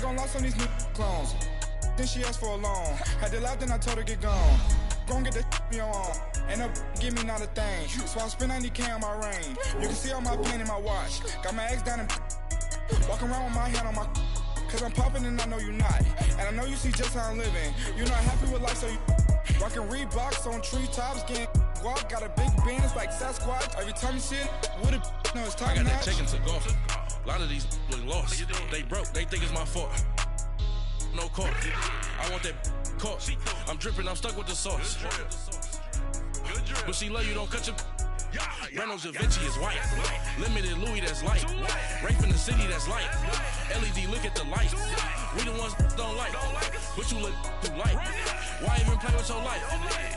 gon' lost on these new clones. Then she asked for a loan. Had to laugh, then I told her get gone. Gon' get that me on. And up, give me not a thing. So I spend 90K on my ring. You can see all my pain in my watch. Got my ex down and walking around with my hand on my. Cause I'm popping and I know you not. And I know you see just how I'm living. You're not happy with life, so you rockin' Reeboks on treetops, getting guap. Got a big band, it's like Sasquatch. Every time you see it, with a no, it's top I got notch. that chicken to golf. A lot of these look lost. They broke, they think it's my fault. No call. I want that caught. I'm dripping, I'm stuck with the sauce. But she love you, don't cut your. Reynolds Da Vinci is white. Limited Louis, that's light. Rape in the city, that's light. LED, look at the lights. We the ones don't like. But you look too light. Why even play with your life?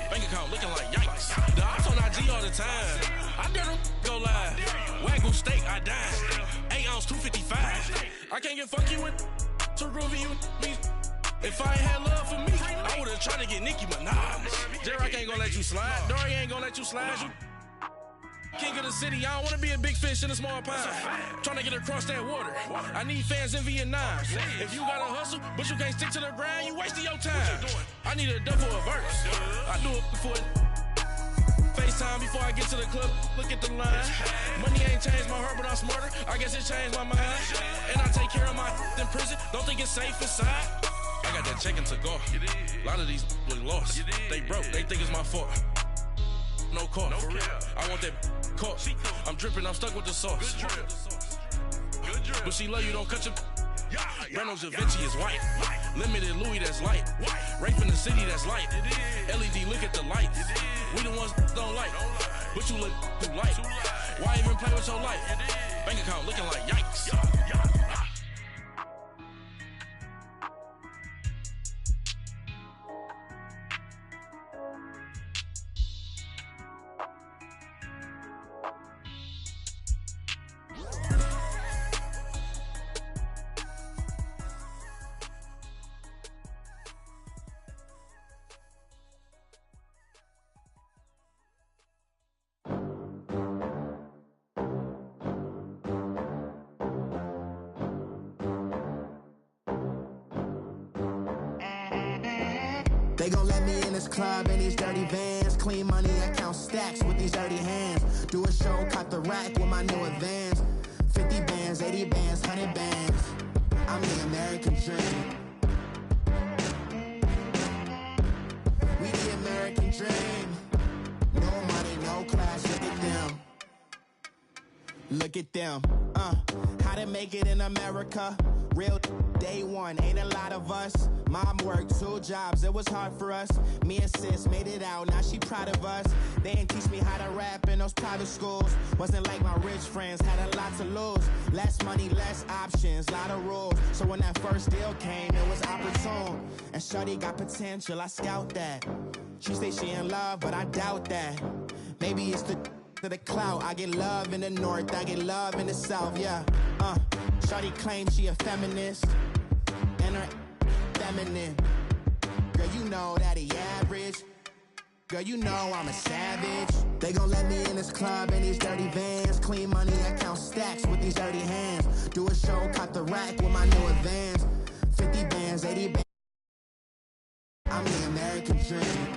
Bank account looking like yikes. The ops on IG all the time. I dare them go live. Wagyu steak, I dine. 8 ounce, 255. I can't get funky with too groovy you me. If I ain't had love for me, I would've tried to get Nicki Minaj. J-Rock ain't gonna let you slide. Dory ain't gonna let you slide. You king of the city, I don't wanna be a big fish in a small pond. Trying to get across that water. I need fans in Vietnam. If you gotta hustle, but you can't stick to the grind, you wasting your time. I need a dub for a verse. I do it for FaceTime before I get to the club. Look at the line. Money ain't changed my heart, but I'm smarter. I guess it changed my mind. And I take care of my in prison. Don't think it's safe inside. I got that chicken to go. A lot of these look lost. They broke, they think it's my fault. No call, for real. I want that caught. I'm dripping, I'm stuck with the sauce. But she love you, don't cut your. Reynolds Da Vinci is white. Limited Louis, that's light. Rape in the city, that's light. LED, look at the lights. We the ones don't like. But you look too light. Why even play with your life? Bank account looking like yikes. They gon' let me in this club in these dirty vans. Clean money, I count stacks with these dirty hands. Do a show, cut the rack with my new advance. 50 bands, 80 bands, 100 bands. I'm the American dream. We the American dream. No money, no class, look at them. Look at them, how to make it in America. Real day one, ain't a lot of us. Mom worked 2 jobs, it was hard for us. Me and sis made it out, now she proud of us. They didn't teach me how to rap in those private schools. Wasn't like my rich friends, had a lot to lose. Less money, less options, lot of rules. So when that first deal came, it was opportune. And shorty got potential, I scout that. She say she in love, but I doubt that. Maybe it's to the clout. I get love in the north, I get love in the south, yeah. Shorty claims she a feminist, and her feminine. Girl, you know that he average. Girl, you know I'm a savage. They gon' let me in this club in these dirty vans. Clean money, I count stacks with these dirty hands. Do a show, cut the rack with my new advance. 50 bands, 80 bands. I'm the American dream.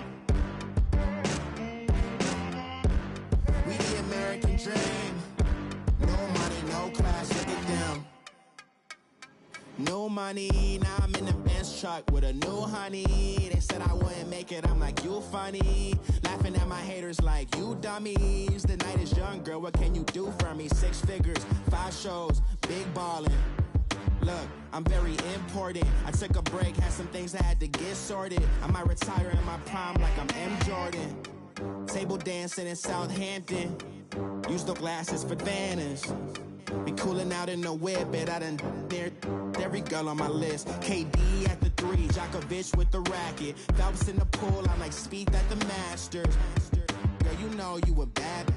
We the American dream. No money, no class, look at them. No money, now I'm in the Benz truck with a new honey. They said I wouldn't make it, I'm like, you funny. Laughing at my haters like, you dummies. The night is young, girl, what can you do for me? 6 figures, 5 shows, big ballin'. Look, I'm very important. I took a break, had some things I had to get sorted. I might retire in my prime like I'm M. Jordan. Table dancing in Southampton. Use the glasses for Vannas. Be cooling out in the whip, but I done near every girl on my list. KD at the 3, Djokovic with the racket. Phelps in the pool, I'm like Speed at the Masters. Girl, you know you a bad.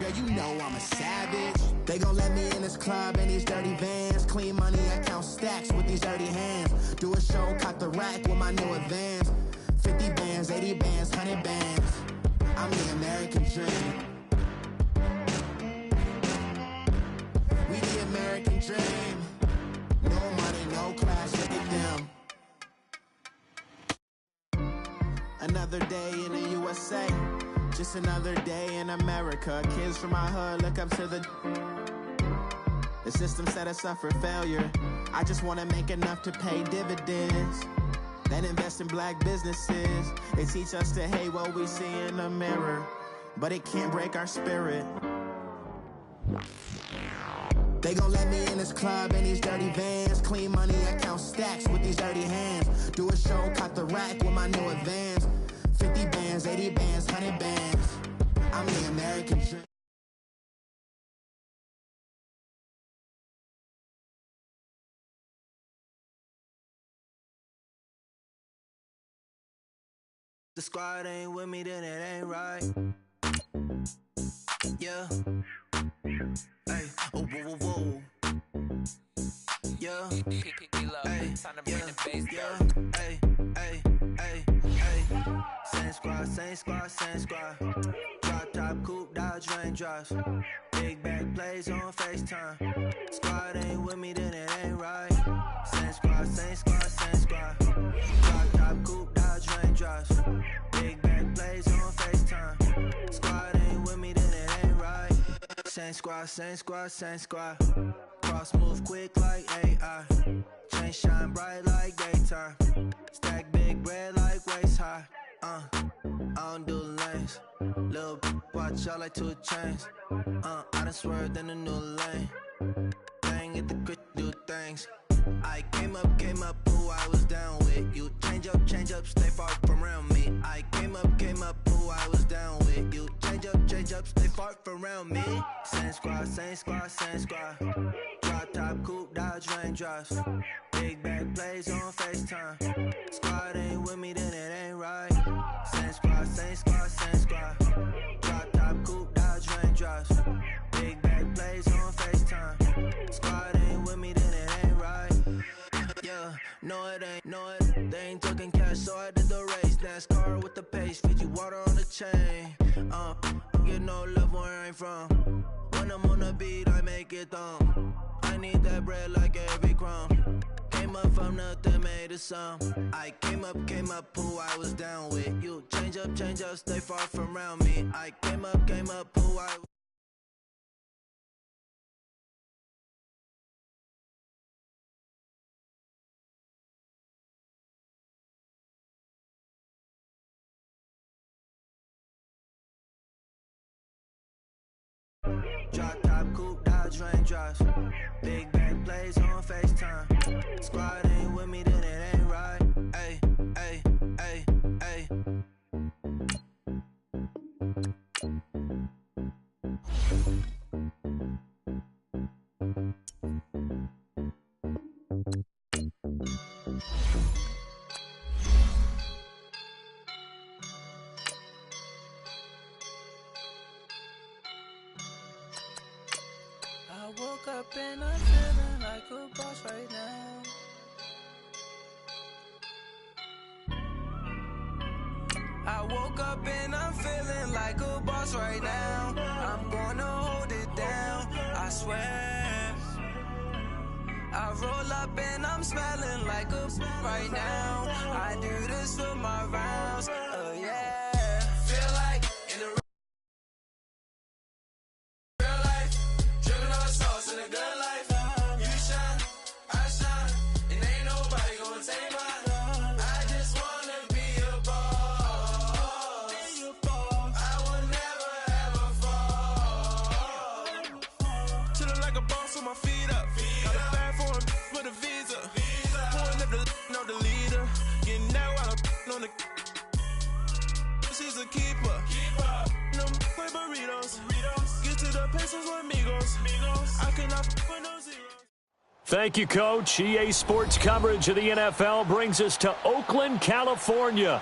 Girl, you know I'm a savage. They gon' let me in this club in these dirty vans. Clean money, I count stacks with these dirty hands. Do a show, cut the rack with my new advance. 50 bands, 80 bands, 100 bands. I'm the American dream. We the American dream. No money, no another day in the USA. Just another day in America. Kids from my hood look up to the system set us up for failure. I just want to make enough to pay dividends, then invest in black businesses. They teach us to hate what we see in the mirror, but it can't break our spirit. They gon' let me in this club in these dirty vans. Clean money, I count stacks with these dirty hands. Do a show, cut the rack with my new advance. 50 bands, 80 bands, 100 bands. I'm the American dream. The squad ain't with me, then it ain't right. Yeah. Hey, oh, whoa, whoa, whoa. Yeah. Hey, yeah. Hey, hey, hey, hey. Same squad, same squad, same squad. Drop top, coupe, Dodge raindrops. Big bag plays on FaceTime. Squad ain't with me, then it ain't right. Same squad, same squad, same squad. Drop top, coupe, Dodge raindrops. Big bag plays on FaceTime. Squad ain't with me, then it ain't right. Same squad, same squad, same squad. Cross move quick like AI. Chain shine bright like daytime. Stack big bread like waist high. I don't do lanes. Little watch out like 2 chains. I done swerved in a new lane. Bang at the crit, do things. I came up, who I was down with. You change up, stay far from around me. I came up, who I was down with. You change up, stay far from around me. Same squad, same squad, same squad. Drop top, coupe, Dodge raindrops. Big bag plays on FaceTime. Squad ain't with me, then it ain't right. Same squad, same squad, same squad. Drop top, coupe, Dodge raindrops. Big bag plays on FaceTime. Squad ain't with me, then it ain't right. Yeah, no it ain't, no it. They ain't talking cash, so I did the race. NASCAR with the pace, feed you water on the chain. Get no love where I ain't from. When I'm on the beat, I make it thumb. I need that bread like every crumb. Came up from nothing, made a sum. I came up, who I was down with. You change up, stay far from around me. I came up, who I drop top, coupe, Dodge raindrops. Big bag plays on FaceTime. Squad ain't with me, then it ain't right. Ay, ay, ay, ay. I woke up and I'm feeling like a boss right now. I woke up and I'm feeling like a boss right now. I'm gonna hold it down, I swear. I roll up and I'm smelling like a right now. I do this for my rounds, oh yeah. Feel like in the Thank you, Coach. EA Sports coverage of the NFL brings us to Oakland, California.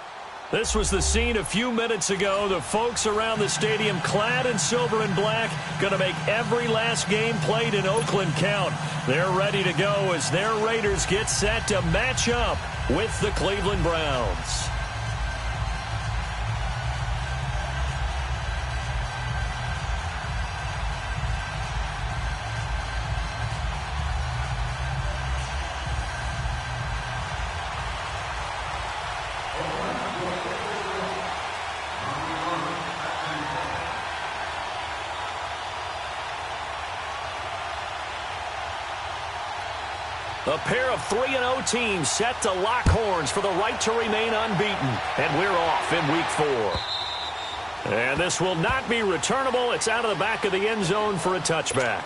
This was the scene a few minutes ago. The folks around the stadium clad in silver and black going to make every last game played in Oakland count. They're ready to go as their Raiders get set to match up with the Cleveland Browns. A pair of 3-0 teams set to lock horns for the right to remain unbeaten. And we're off in Week 4. And this will not be returnable. It's out of the back of the end zone for a touchback.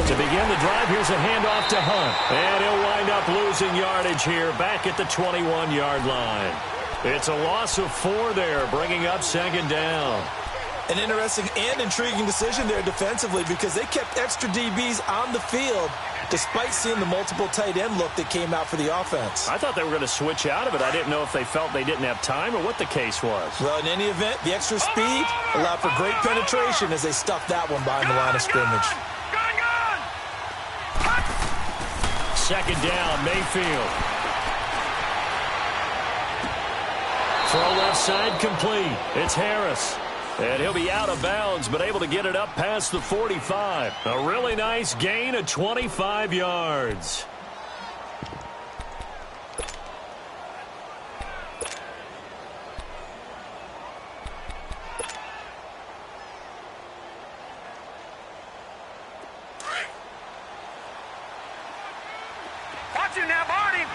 To begin the drive, here's a handoff to Hunt. And he'll wind up losing yardage here back at the 21-yard line. It's a loss of 4 there, bringing up second down. An interesting and intriguing decision there defensively because they kept extra DBs on the field despite seeing the multiple tight end look that came out for the offense. I thought they were going to switch out of it. I didn't know if they felt they didn't have time or what the case was. Well, in any event, the extra speed allowed for great penetration as they stuffed that one behind the line of scrimmage. Second down, Mayfield. Throw left side complete. It's Harris. And he'll be out of bounds, but able to get it up past the 45. A really nice gain of 25 yards. Watch him now, Barney!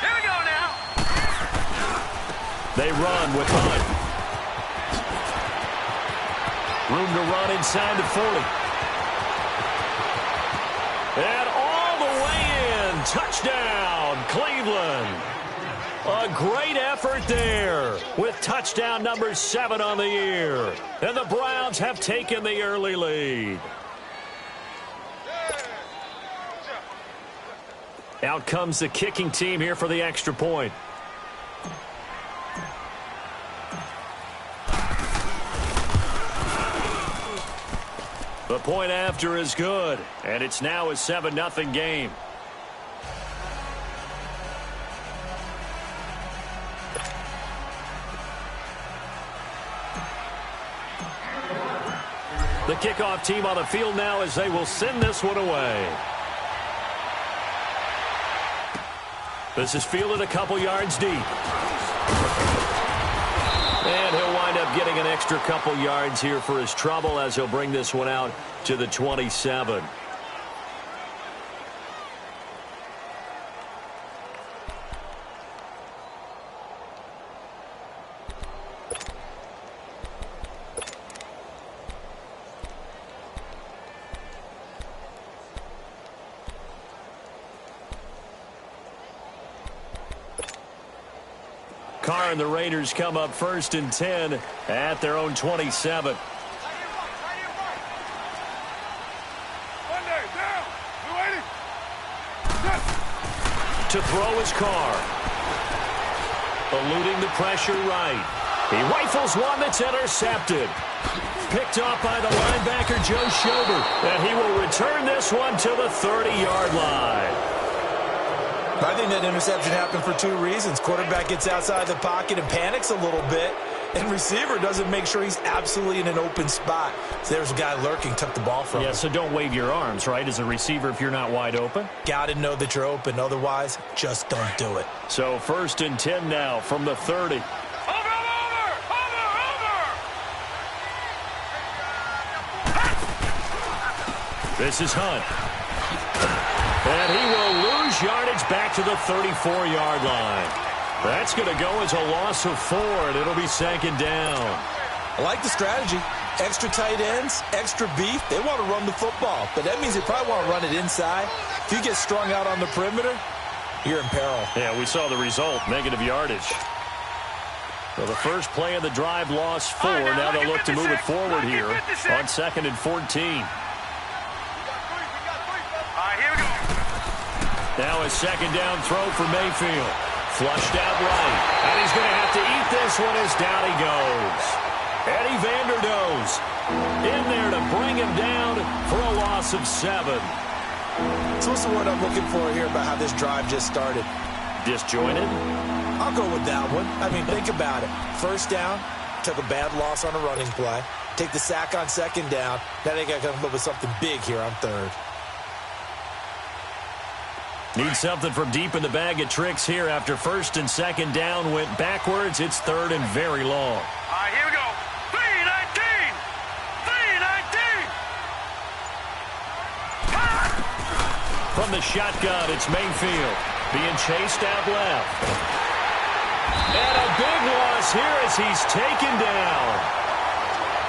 Here we go now! They run with Hunt. Room to run inside the 40. And all the way in. Touchdown, Cleveland. A great effort there with touchdown number 7 on the year. And the Browns have taken the early lead. Out comes the kicking team here for the extra point. The point after is good, and it's now a 7-0 game. The kickoff team on the field now as they will send this one away. This is fielded a couple yards deep. And he'll wind up getting an extra couple yards here for his trouble as he'll bring this one out to the 27. Carr and the Raiders come up 1st and 10 at their own 27. To throw his Carr. Eluding the pressure right. He rifles one that's intercepted. Picked off by the linebacker Joe Schobert. And he will return this one to the 30-yard line. I think that interception happened for 2 reasons. Quarterback gets outside the pocket and panics a little bit, and receiver doesn't make sure he's absolutely in an open spot. So there's a guy lurking, took the ball from him. Yeah, so don't wave your arms, right, as a receiver if you're not wide open? Got to know that you're open. Otherwise, just don't do it. So 1st and 10 now from the 30. Over! This is Hunt. And he will lose yardage back to the 34-yard line. That's going to go as a loss of 4, and it'll be 2nd down. I like the strategy. Extra tight ends, extra beef. They want to run the football, but that means they probably want to run it inside. If you get strung out on the perimeter, you're in peril. Yeah, we saw the result, negative yardage. So the first play of the drive lost 4. Now they'll look to move it forward here on 2nd and 14. Here we go. Now a 2nd down throw for Mayfield. Flushed out right. And he's going to have to eat this one as down he goes. Eddie Vanderdoes in there to bring him down for a loss of 7. So what's the word I'm looking for here about how this drive just started? Disjointed? I'll go with that one. I mean, think about it. First down, took a bad loss on a running play. Take the sack on second down. Now they got to come up with something big here on third. Need something from deep in the bag of tricks here after first and second down went backwards. It's third and very long. All right, here we go. 3-19! 3-19! From the shotgun, it's Mayfield being chased out left. And a big loss here as he's taken down.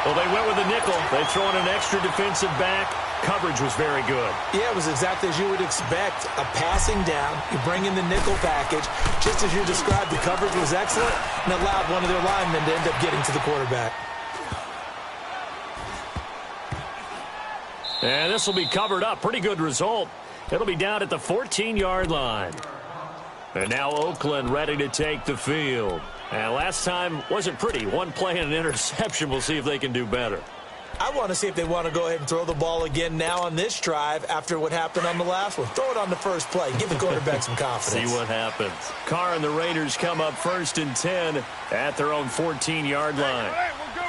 Well, they went with a nickel. They throw in an extra defensive back. Coverage was very good. Yeah, it was exactly as you would expect. A passing down, you bring in the nickel package. Just as you described, the coverage was excellent and allowed one of their linemen to end up getting to the quarterback. And this will be covered up. Pretty good result. It'll be down at the 14-yard line. And now Oakland ready to take the field. And last time wasn't pretty. One play and an interception. We'll see if they can do better. I want to see if they want to go ahead and throw the ball again now on this drive after what happened on the last one. Throw it on the first play. Give the quarterback some confidence. See what happens. Carr and the Raiders come up 1st and 10 at their own 14-yard line. Hey, we're good.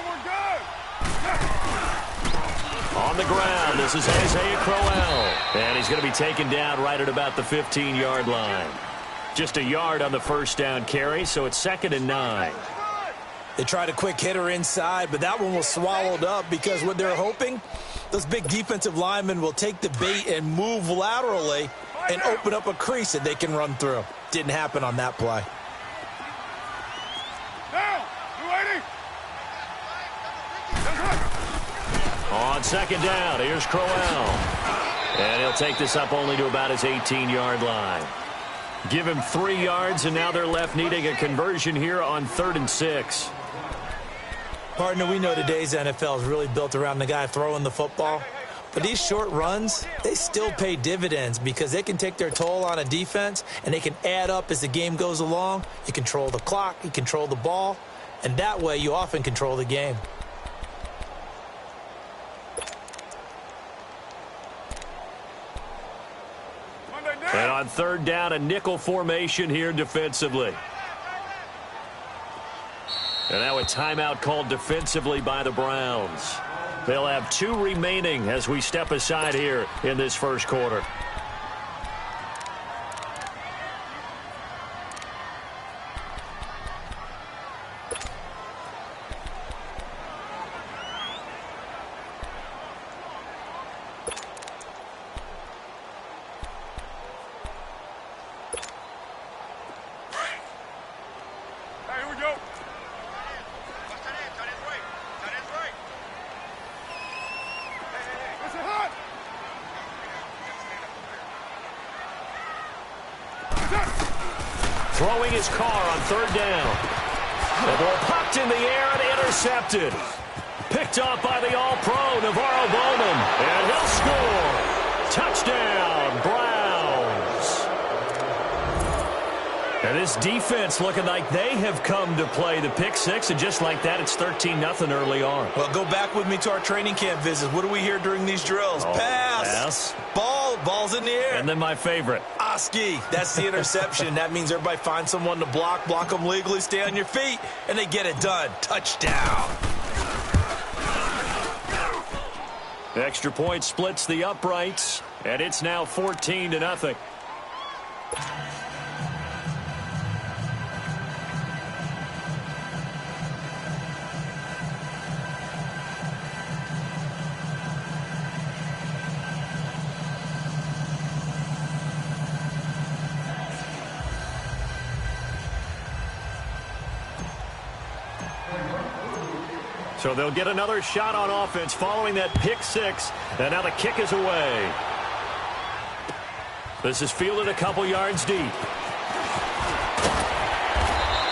On the ground, this is Isaiah Crowell. And he's going to be taken down right at about the 15-yard line. Just a yard on the first down carry, so it's 2nd and 9. They tried a quick hitter inside, but that one was swallowed up because what they're hoping, those big defensive linemen will take the bait and move laterally and open up a crease that they can run through. Didn't happen on that play. Now, you On 2nd down, here's Crowell. And he'll take this up only to about his 18-yard line. Give him 3 yards, and now they're left needing a conversion here on 3rd and 6. Partner, we know today's NFL is really built around the guy throwing the football. But these short runs, they still pay dividends because they can take their toll on a defense, and they can add up as the game goes along. You control the clock, you control the ball, and that way you often control the game. And on 3rd down, a nickel formation here defensively. And now a timeout called defensively by the Browns. They'll have 2 remaining as we step aside here in this first quarter. Throwing his car on 3rd down. The ball popped in the air and intercepted. Picked off by the All-Pro, Navarro Bowman. And he'll score. Touchdown, Browns. And this defense looking like they have come to play the pick six. And just like that, it's 13-0 early on. Well, go back with me to our training camp visits. What do we hear during these drills? Pass. Ball's in the air. And then my favorite. Oski. That's the interception. That means everybody finds someone to block them legally, stay on your feet, and they get it done. Touchdown. The extra point splits the uprights, and it's now 14-0. So they'll get another shot on offense following that pick six. And now the kick is away. This is fielded a couple yards deep.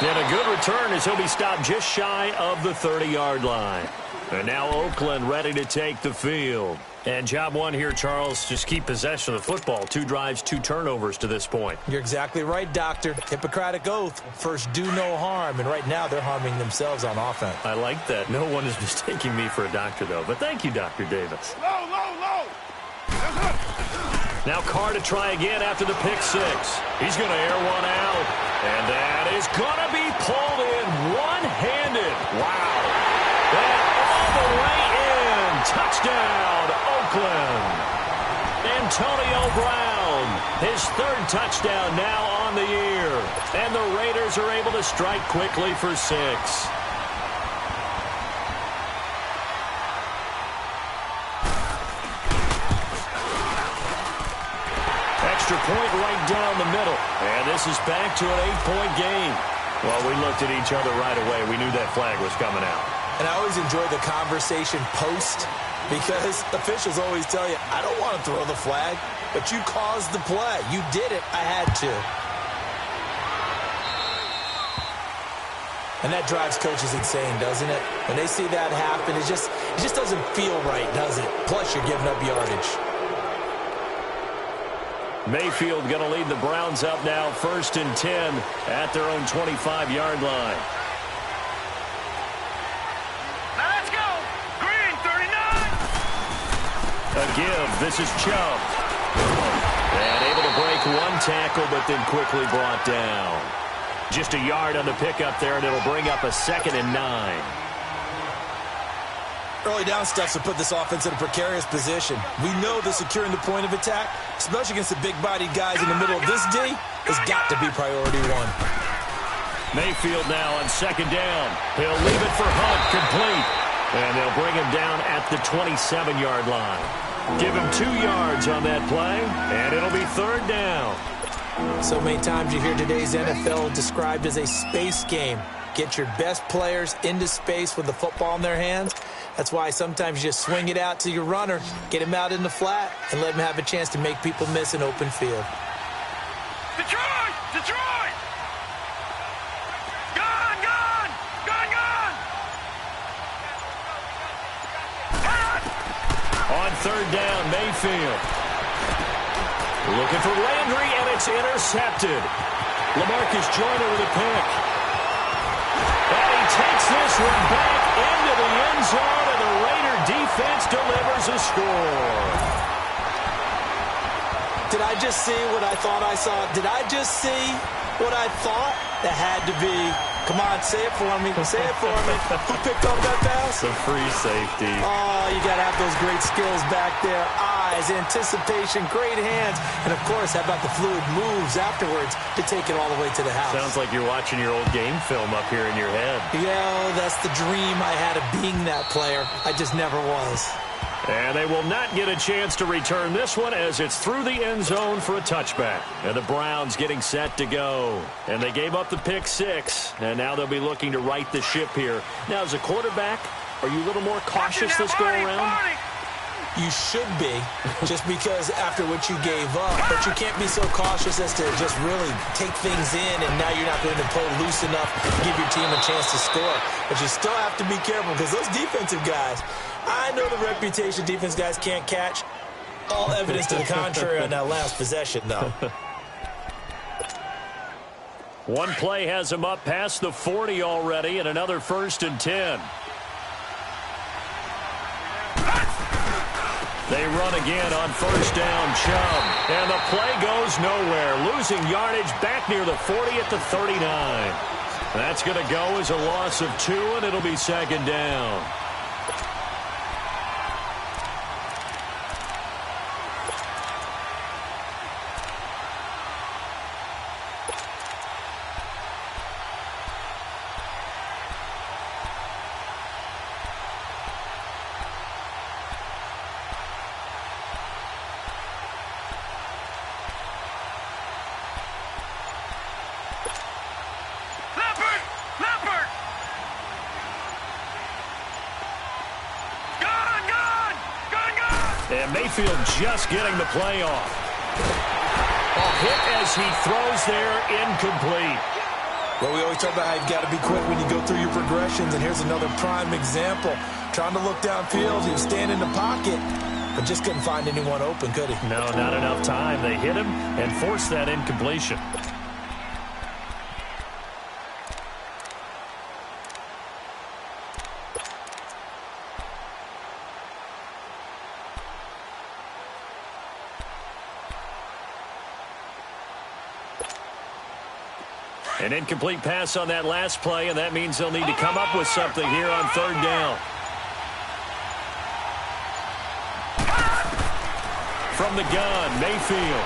And a good return as he'll be stopped just shy of the 30-yard line. And now Oakland ready to take the field. And job one here, Charles, just keep possession of the football. 2 drives, 2 turnovers to this point. You're exactly right, Doctor. Hippocratic oath. First, do no harm. And right now, they're harming themselves on offense. I like that. No one is mistaking me for a doctor, though. But thank you, Dr. Davis. Low, low, low. Now Carr to try again after the pick 6. He's going to air one out. And that is going to be pulled in one-handed. Wow. And all the way in. Touchdown, Oakland. Antonio Brown, his 3rd touchdown now on the year. And the Raiders are able to strike quickly for 6. Extra point right down the middle. And this is back to an 8-point game. Well, we looked at each other right away. We knew that flag was coming out. And I always enjoy the conversation post because officials always tell you, I don't want to throw the flag, but you caused the play. You did it. I had to. And that drives coaches insane, doesn't it? When they see that happen, it just doesn't feel right, does it? Plus, you're giving up yardage. Mayfield going to lead the Browns up now, 1st and 10 at their own 25-yard line. A give. This is Chubb. And able to break 1 tackle, but then quickly brought down. Just a yard on the pickup there, and it'll bring up a 2nd and 9. Early down stuff to put this offense in a precarious position. We know that securing the point of attack, especially against the big-bodied guys in the middle of this D, has got to be priority 1. Mayfield now on 2nd down. He'll leave it for Hunt, complete. And they'll bring him down at the 27-yard line. Give him 2 yards on that play, and it'll be 3rd down. So many times you hear today's NFL described as a space game. Get your best players into space with the football in their hands. That's why sometimes you just swing it out to your runner, get him out in the flat, and let him have a chance to make people miss an open field. Detroit! Detroit! Gone! Gone! Gone! Gone! On 3rd down, Mayfield. Looking for Landry, and it's intercepted. LaMarcus Joyner with a pick. And he takes this one back into the end zone, and the Raider defense delivers a score. Did I just see what I thought I saw? Did I just see what I thought? That had to be. Come on, say it for me. Say it for me. Who picked up that pass? The free safety. Oh, you got to have those great skills back there. Eyes, anticipation, great hands. And, of course, how about the fluid moves afterwards to take it all the way to the house? Sounds like you're watching your old game film up here in your head. Yeah, that's the dream I had of being that player. I just never was. And they will not get a chance to return this one as it's through the end zone for a touchback. And the Browns getting set to go. And they gave up the pick 6, and now they'll be looking to right the ship here. Now, as a quarterback, are you a little more cautious this go around? You should be, just because after what you gave up. But you can't be so cautious as to just really take things in, and now you're not going to pull loose enough to give your team a chance to score. But you still have to be careful because those defensive guys, I know the reputation defense guys can't catch. All evidence to the contrary on that last possession, though. One play has him up past the 40 already, and another 1st and 10. They run again on 1st down, Chubb. And the play goes nowhere. Losing yardage back near the 40 at the 39. That's going to go as a loss of 2, and it'll be 2nd down. And Mayfield just getting the play off. A hit as he throws there, incomplete. Well, we always talk about how you've got to be quick when you go through your progressions, and here's another prime example. Trying to look downfield, he was standing in the pocket, but just couldn't find anyone open, could he? No, not enough time. They hit him and forced that incompletion. An incomplete pass on that last play, and that means they'll need to come up with something here on third down. From the gun, Mayfield.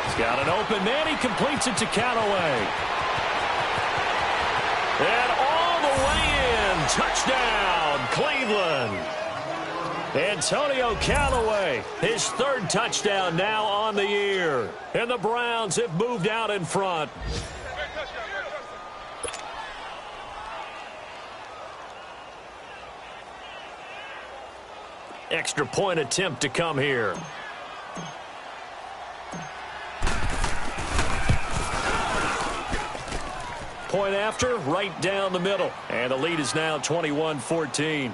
He's got an open man. He completes it to Callaway. And all the way in. Touchdown, Cleveland. Antonio Callaway, his third touchdown now on the year. And the Browns have moved out in front. Extra point attempt to come here. Point after, right down the middle. And the lead is now 21-14.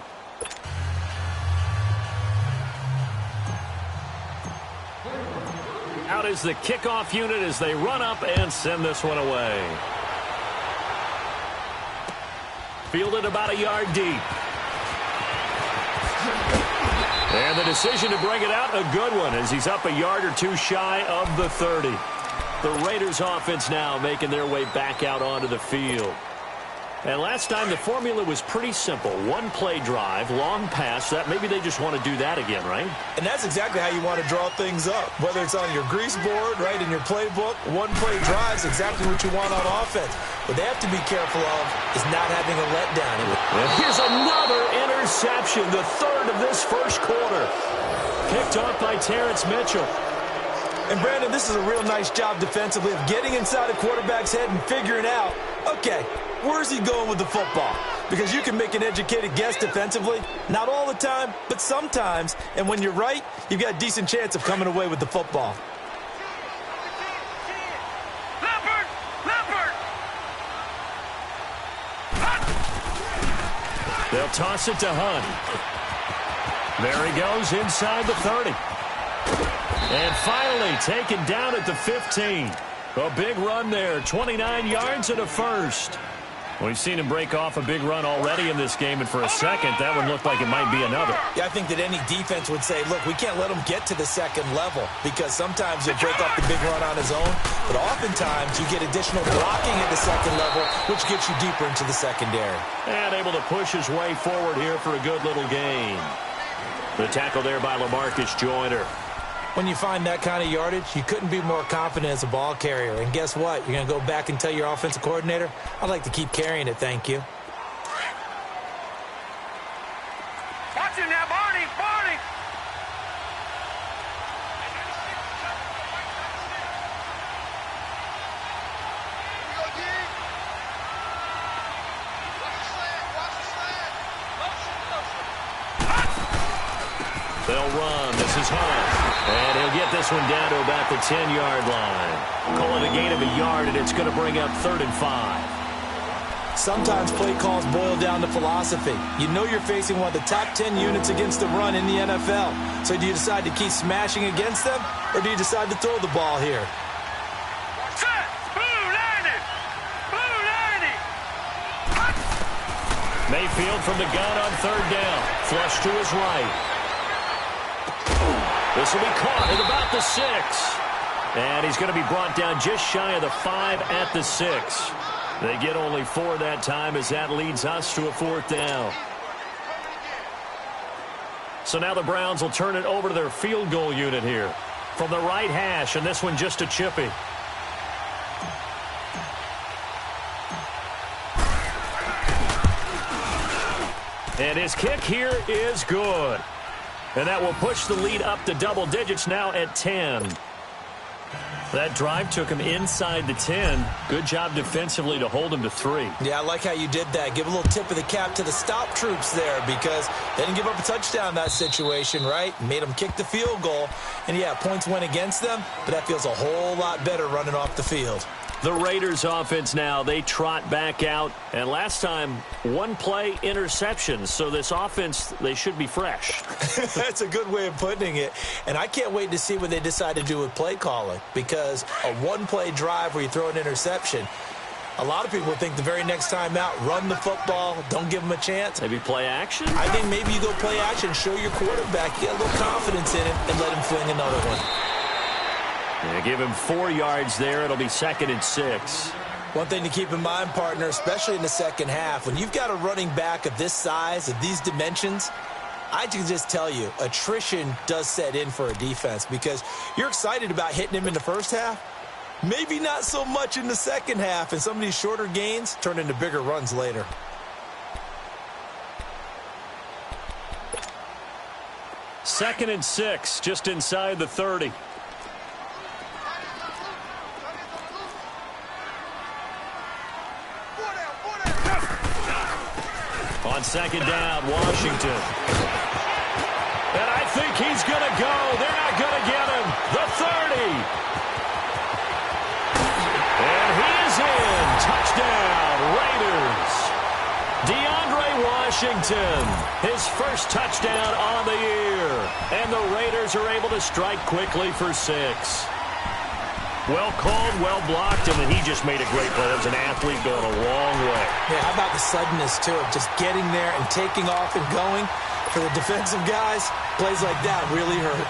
Out is the kickoff unit as they run up and send this one away. Fielded about a yard deep. And the decision to bring it out, a good one, as he's up a yard or two shy of the 30. The Raiders offense now making their way back out onto the field. And last time the formula was pretty simple. One play drive, long pass. That maybe they just want to do that again, right? And that's exactly how you want to draw things up. Whether it's on your grease board, right, in your playbook, one play drive is exactly what you want on offense. What they have to be careful of is not having a letdown. And here's another interception, the third of this first quarter. Picked off by Terrence Mitchell. And, Brandon, this is a real nice job defensively of getting inside a quarterback's head and figuring out, okay, where's he going with the football? Because you can make an educated guess defensively. Not all the time, but sometimes. And when you're right, you've got a decent chance of coming away with the football. They'll toss it to Hunt. There he goes inside the 30. And finally taken down at the 15. A big run there, 29 yards and a first. We've seen him break off a big run already in this game, and for a second, that one looked like it might be another. Yeah, I think that any defense would say, look, we can't let him get to the second level, because sometimes he'll break off the big run on his own, but oftentimes you get additional blocking at the second level, which gets you deeper into the secondary. And able to push his way forward here for a good little gain. The tackle there by LaMarcus Joyner. When you find that kind of yardage, you couldn't be more confident as a ball carrier. And guess what? You're going to go back and tell your offensive coordinator, I'd like to keep carrying it, thank you. Watch him now, Barney! Barney! They'll run. This is Hunt. And he'll get this one down to about the 10-yard line. Call it a gain of a yard, and it's going to bring up 3rd and 5. Sometimes play calls boil down to philosophy. You know you're facing one of the top 10 units against the run in the NFL. So do you decide to keep smashing against them, or do you decide to throw the ball here? Set! Blue 90! Blue 90! Mayfield from the gun on 3rd down. Flush to his right. This will be caught at about the 6. And he's going to be brought down just shy of the 5 at the 6. They get only 4 that time as that leads us to a 4th down. So now the Browns will turn it over to their field goal unit here. From the right hash, and this one just a chippy. And his kick here is good. And that will push the lead up to double digits now at 10. That drive took him inside the 10. Good job defensively to hold him to 3. Yeah, I like how you did that. Give a little tip of the cap to the stop troops there, because they didn't give up a touchdown in that situation, right? Made them kick the field goal. And, yeah, points went against them, but that feels a whole lot better running off the field. The Raiders offense now, they trot back out. And last time, one play interception. So this offense, they should be fresh. That's a good way of putting it. And I can't wait to see what they decide to do with play calling. Because a one-play drive where you throw an interception, a lot of people think the very next time out, run the football, don't give them a chance. Maybe play action? I think maybe you go play action, show your quarterback, get a little confidence in him, and let him fling another one. Yeah, give him 4 yards there. It'll be 2nd and 6. One thing to keep in mind, partner, especially in the second half, when you've got a running back of this size, of these dimensions, I can just tell you, attrition does set in for a defense because you're excited about hitting him in the first half. Maybe not so much in the second half, and some of these shorter gains turn into bigger runs later. Second and 6, just inside the 30. On second down, Washington. And I think he's going to go. They're not going to get him. The 30. And he is in. Touchdown, Raiders. DeAndre Washington, his first touchdown on the year. And the Raiders are able to strike quickly for 6. Well called, well blocked, and he just made a great play. That was an athlete going a long way. Yeah, how about the suddenness to it? Just getting there and taking off and going. For the defensive guys, plays like that really hurt.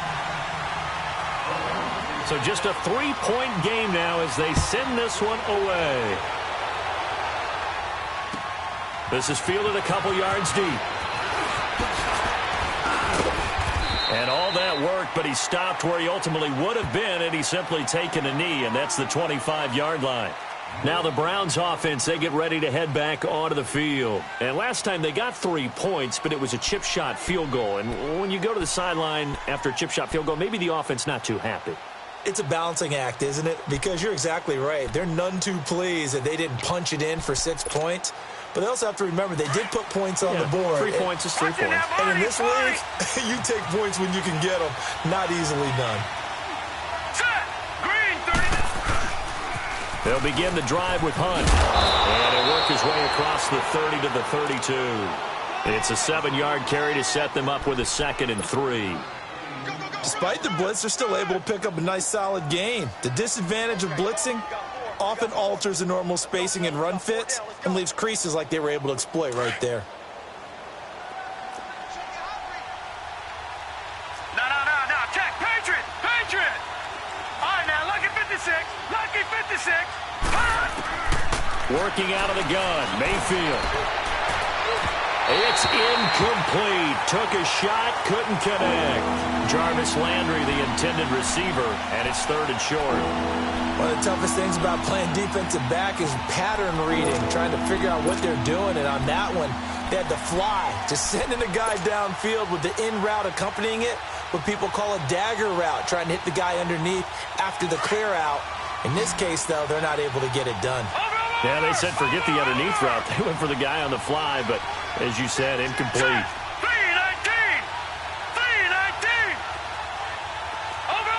So just a 3-point game now as they send this one away. This is fielded a couple yards deep. And all that worked, but he stopped where he ultimately would have been, and he's simply taken a knee, and that's the 25-yard line. Now the Browns offense, they get ready to head back onto the field. And last time they got 3 points, but it was a chip shot field goal. And when you go to the sideline after a chip shot field goal, maybe the offense not too happy. It's a balancing act, isn't it? Because you're exactly right. They're none too pleased that they didn't punch it in for 6 points. But they also have to remember they did put points on the board. 3 points is 3 points. And in this league, you take points when you can get them. Not easily done. Set. Green, 30. They'll begin the drive with Hunt. And he'll work his way across the 30 to the 32. It's a 7-yard carry to set them up with a 2nd and 3. Despite the blitz, they're still able to pick up a nice, solid gain. The disadvantage of blitzing often alters the normal spacing and run fits and leaves creases like they were able to exploit right there. No. Check. Patriot. All right, now, lucky 56. Lucky 56. Working out of the gun, Mayfield. It's incomplete. Took a shot, couldn't connect. Jarvis Landry, the intended receiver, and it's 3rd and short. One of the toughest things about playing defensive back is pattern reading, trying to figure out what they're doing. And on that one, they had to fly, just sending a guy downfield with the in route accompanying it, what people call a dagger route, trying to hit the guy underneath after the clear out. In this case, though, they're not able to get it done. Yeah, they said forget the underneath route. They went for the guy on the fly, but as you said, incomplete. 319. Over.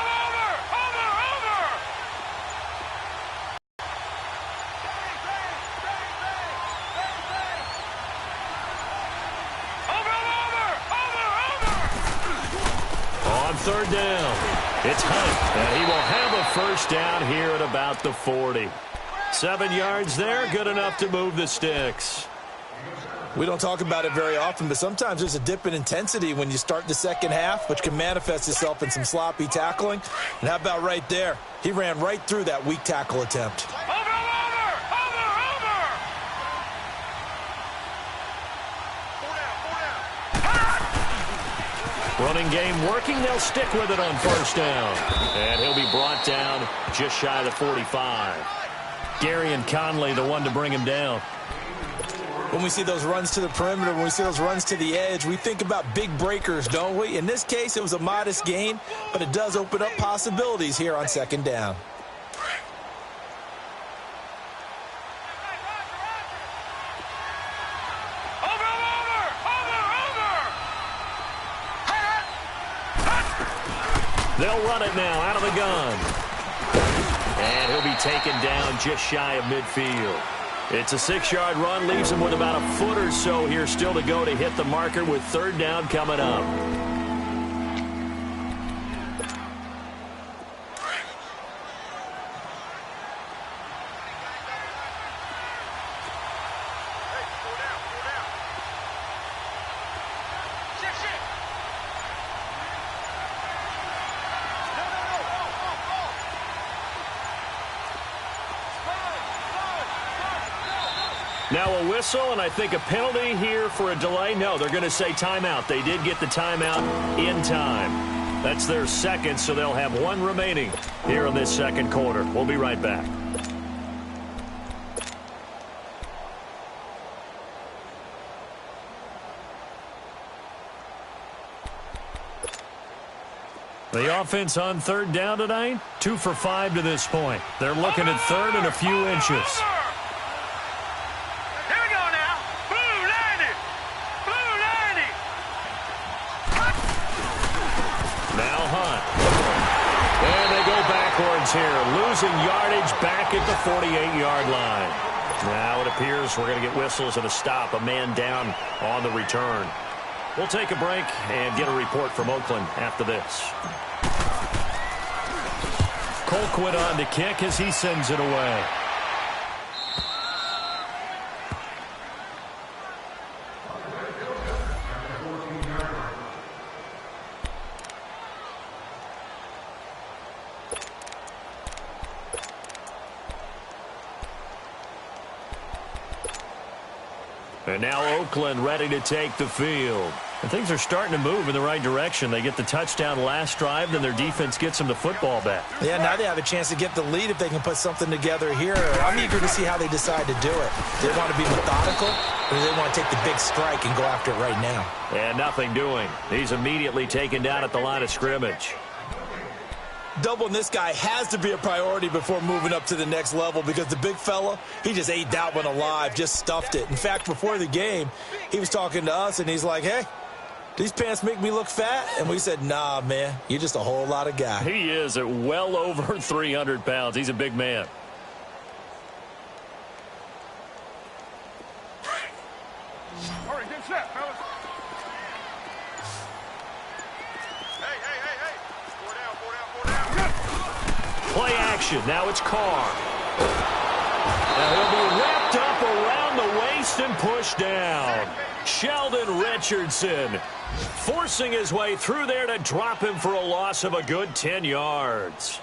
On 3rd down, it's Hunt, and he will have a first down here at about the 40. 7 yards there, good enough to move the sticks. We don't talk about it very often, but sometimes there's a dip in intensity when you start the second half, which can manifest itself in some sloppy tackling. And how about right there? He ran right through that weak tackle attempt. Over. Running game working, they'll stick with it on 1st down. And he'll be brought down just shy of the 45. Gary and Conley, the one to bring him down. When we see those runs to the perimeter, when we see those runs to the edge, we think about big breakers, don't we? In this case, it was a modest gain, but it does open up possibilities here on 2nd down. They'll run it now out of the gun. And he'll be taken down just shy of midfield. It's a 6-yard run, leaves him with about a foot or so here still to go to hit the marker with third down coming up. Now a whistle, and I think a penalty here for a delay. No, they're going to say timeout. They did get the timeout in time. That's their second, so they'll have one remaining here in this second quarter. We'll be right back. The offense on third down tonight, 2 for 5 to this point. They're looking at third and a few inches. Here, losing yardage back at the 48-yard line. Now it appears we're going to get whistles and a stop, a man down on the return. We'll take a break and get a report from Oakland after this. Colquitt on to kick as he sends it away. And now Oakland ready to take the field. And things are starting to move in the right direction. They get the touchdown last drive, then their defense gets them the football back. Yeah, now they have a chance to get the lead if they can put something together here. I'm eager to see how they decide to do it. Do they want to be methodical, or do they want to take the big strike and go after it right now? And nothing doing. He's immediately taken down at the line of scrimmage. Doubling this guy has to be a priority before moving up to the next level because the big fella, he just ate that one alive, just stuffed it. In fact, before the game, he was talking to us, and he's like, hey, these pants make me look fat? And we said, nah, man, you're just a whole lot of guy. He is at well over 300 pounds. He's a big man. All right, get set, fellas. Play action. Now it's Carr. Now he'll be wrapped up around the waist and pushed down. Sheldon Richardson forcing his way through there to drop him for a loss of a good 10 yards.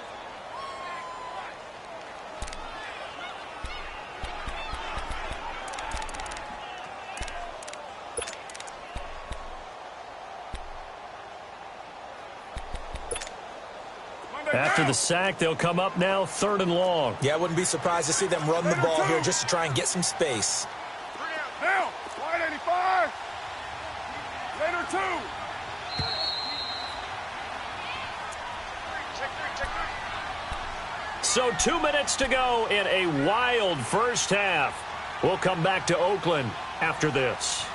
After the sack, they'll come up now 3rd and long. Yeah, I wouldn't be surprised to see them run the ball here just to try and get some space. Down, wide 85. Later 2. So 2 minutes to go in a wild first half. We'll come back to Oakland after this.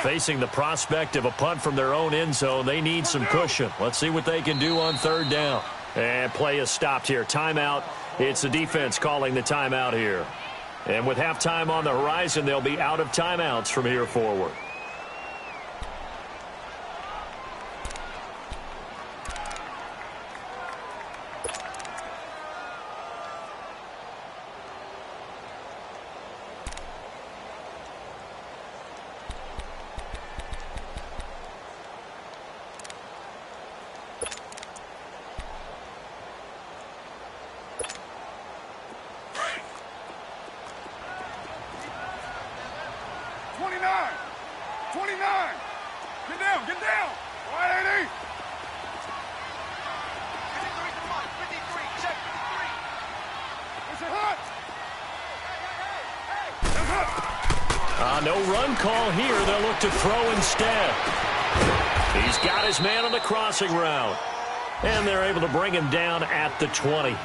Facing the prospect of a punt from their own end zone, they need some cushion. Let's see what they can do on 3rd down. And play is stopped here. Timeout. It's the defense calling the timeout here. And with halftime on the horizon, they'll be out of timeouts from here forward. No run call here. They'll look to throw instead. He's got his man on the crossing route. And they're able to bring him down at the 20.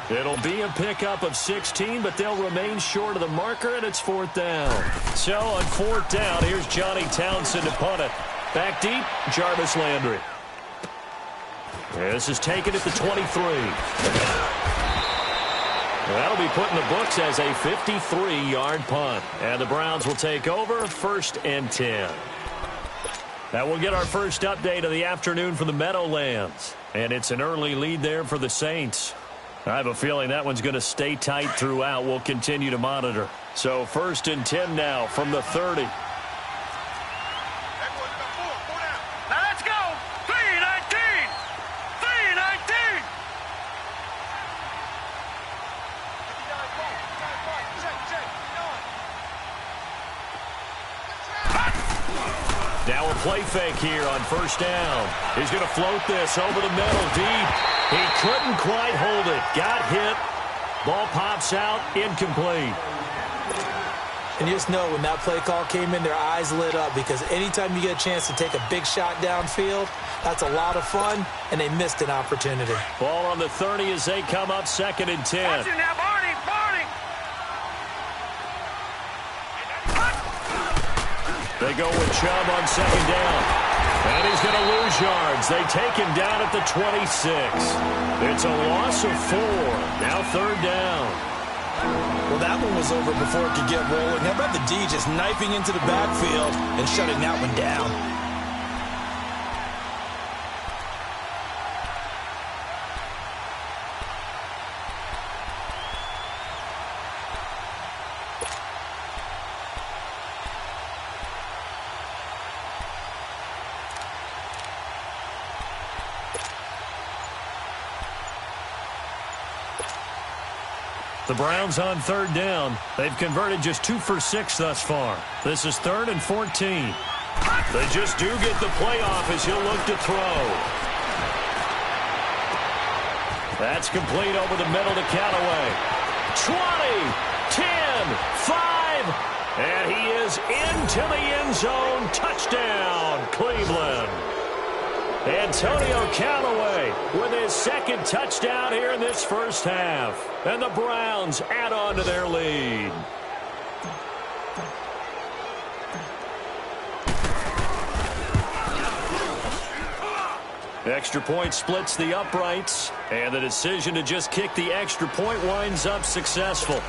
It'll be a pickup of 16, but they'll remain short of the marker, and it's 4th down. So on 4th down, here's Johnny Townsend to punt it. Back deep, Jarvis Landry. This is taken at the 23. That'll be put in the books as a 53-yard punt. And the Browns will take over 1st and 10. Now we'll get our first update of the afternoon from the Meadowlands. And it's an early lead there for the Saints. I have a feeling that one's going to stay tight throughout. We'll continue to monitor. So 1st and 10 now from the 30. Now let's go. 3-19. 3-19. Now a play fake here on 1st down. He's going to float this over the middle deep. He couldn't quite hold it. Got hit. Ball pops out. Incomplete. And you just know when that play call came in, their eyes lit up, because anytime you get a chance to take a big shot downfield, that's a lot of fun, and they missed an opportunity. Ball on the 30 as they come up 2nd and 10. Watch it now, Barney. Barney. They go with Chubb on 2nd down. And he's going to lose yards. They take him down at the 26. It's a loss of 4. Now 3rd down. Well, that one was over before it could get rolling. How about the D just knifing into the backfield and shutting that one down? The Browns on 3rd down. They've converted just 2 for 6 thus far. This is 3rd and 14. They just do get the play off as he'll look to throw. That's complete over the middle to Callaway. 20, 10, 5, and he is into the end zone. Touchdown, Cleveland. Antonio Callaway with his 2nd touchdown here in this first half. And the Browns add on to their lead. Extra point splits the uprights, and the decision to just kick the extra point winds up successful.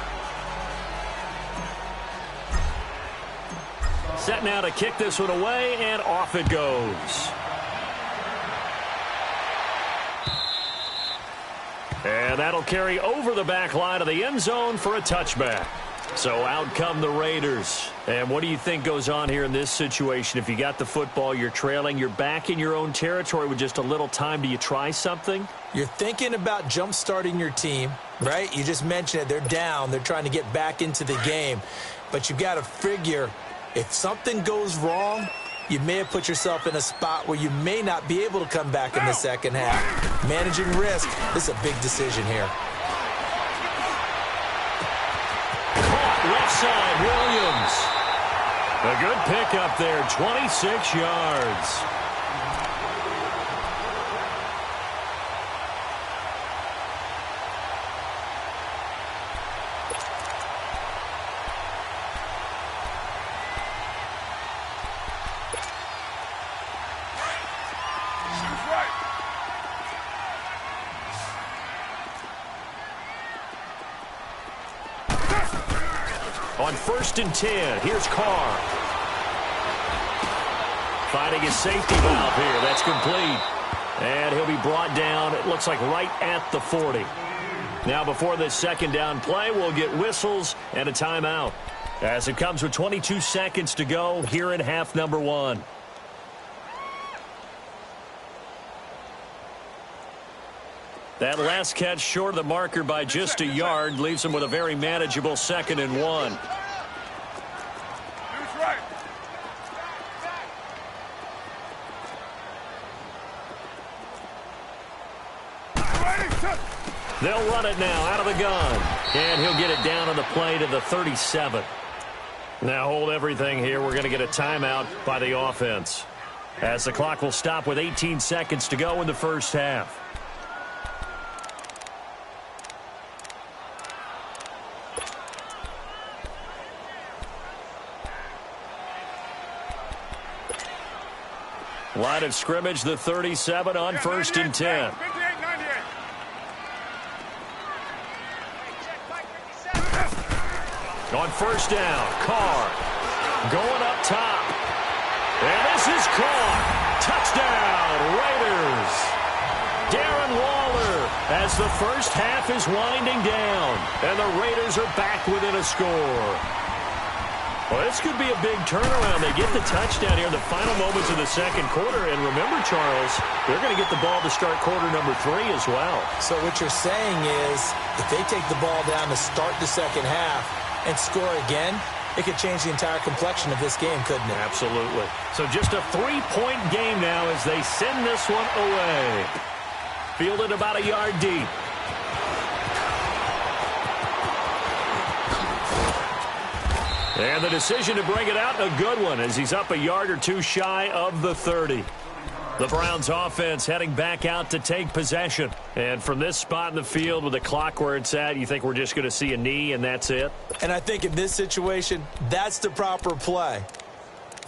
Set now to kick this one away, and off it goes. And that'll carry over the back line of the end zone for a touchback. So out come the Raiders. And what do you think goes on here in this situation? If you got the football, you're trailing, you're back in your own territory with just a little time. Do you try something? You're thinking about jump-starting your team, right? You just mentioned it. They're down. They're trying to get back into the game. But you got to figure, if something goes wrong, you may have put yourself in a spot where you may not be able to come back in the second half. Managing risk, this is a big decision here. Caught left side, Williams. A good pickup there, 26 yards. On 1st and 10, here's Carr. Finding his safety valve here. That's complete. And he'll be brought down, it looks like right at the 40. Now before this 2nd down play, we'll get whistles and a timeout, as it comes with 22 seconds to go here in half number 1. That last catch short of the marker by just a yard leaves him with a very manageable 2nd and 1. They'll run it now out of the gun. And he'll get it down on the play to the 37. Now hold everything here. We're going to get a timeout by the offense, as the clock will stop with 18 seconds to go in the first half. Line of scrimmage, the 37 on 1st and 10. On 1st down, Carr going up top. And this is caught. Touchdown, Raiders. Darren Waller as the first half is winding down. And the Raiders are back within a score. Well, this could be a big turnaround. They get the touchdown here in the final moments of the second quarter. And remember, Charles, they're going to get the ball to start quarter number 3 as well. So what you're saying is if they take the ball down to start the second half and score again, it could change the entire complexion of this game, couldn't it? Absolutely. So just a 3-point game now as they send this one away. Fielded about a yard deep. And the decision to bring it out, a good one, as he's up a yard or two shy of the 30. The Browns offense heading back out to take possession. And from this spot in the field with the clock where it's at, you think we're just going to see a knee and that's it? And I think in this situation, that's the proper play.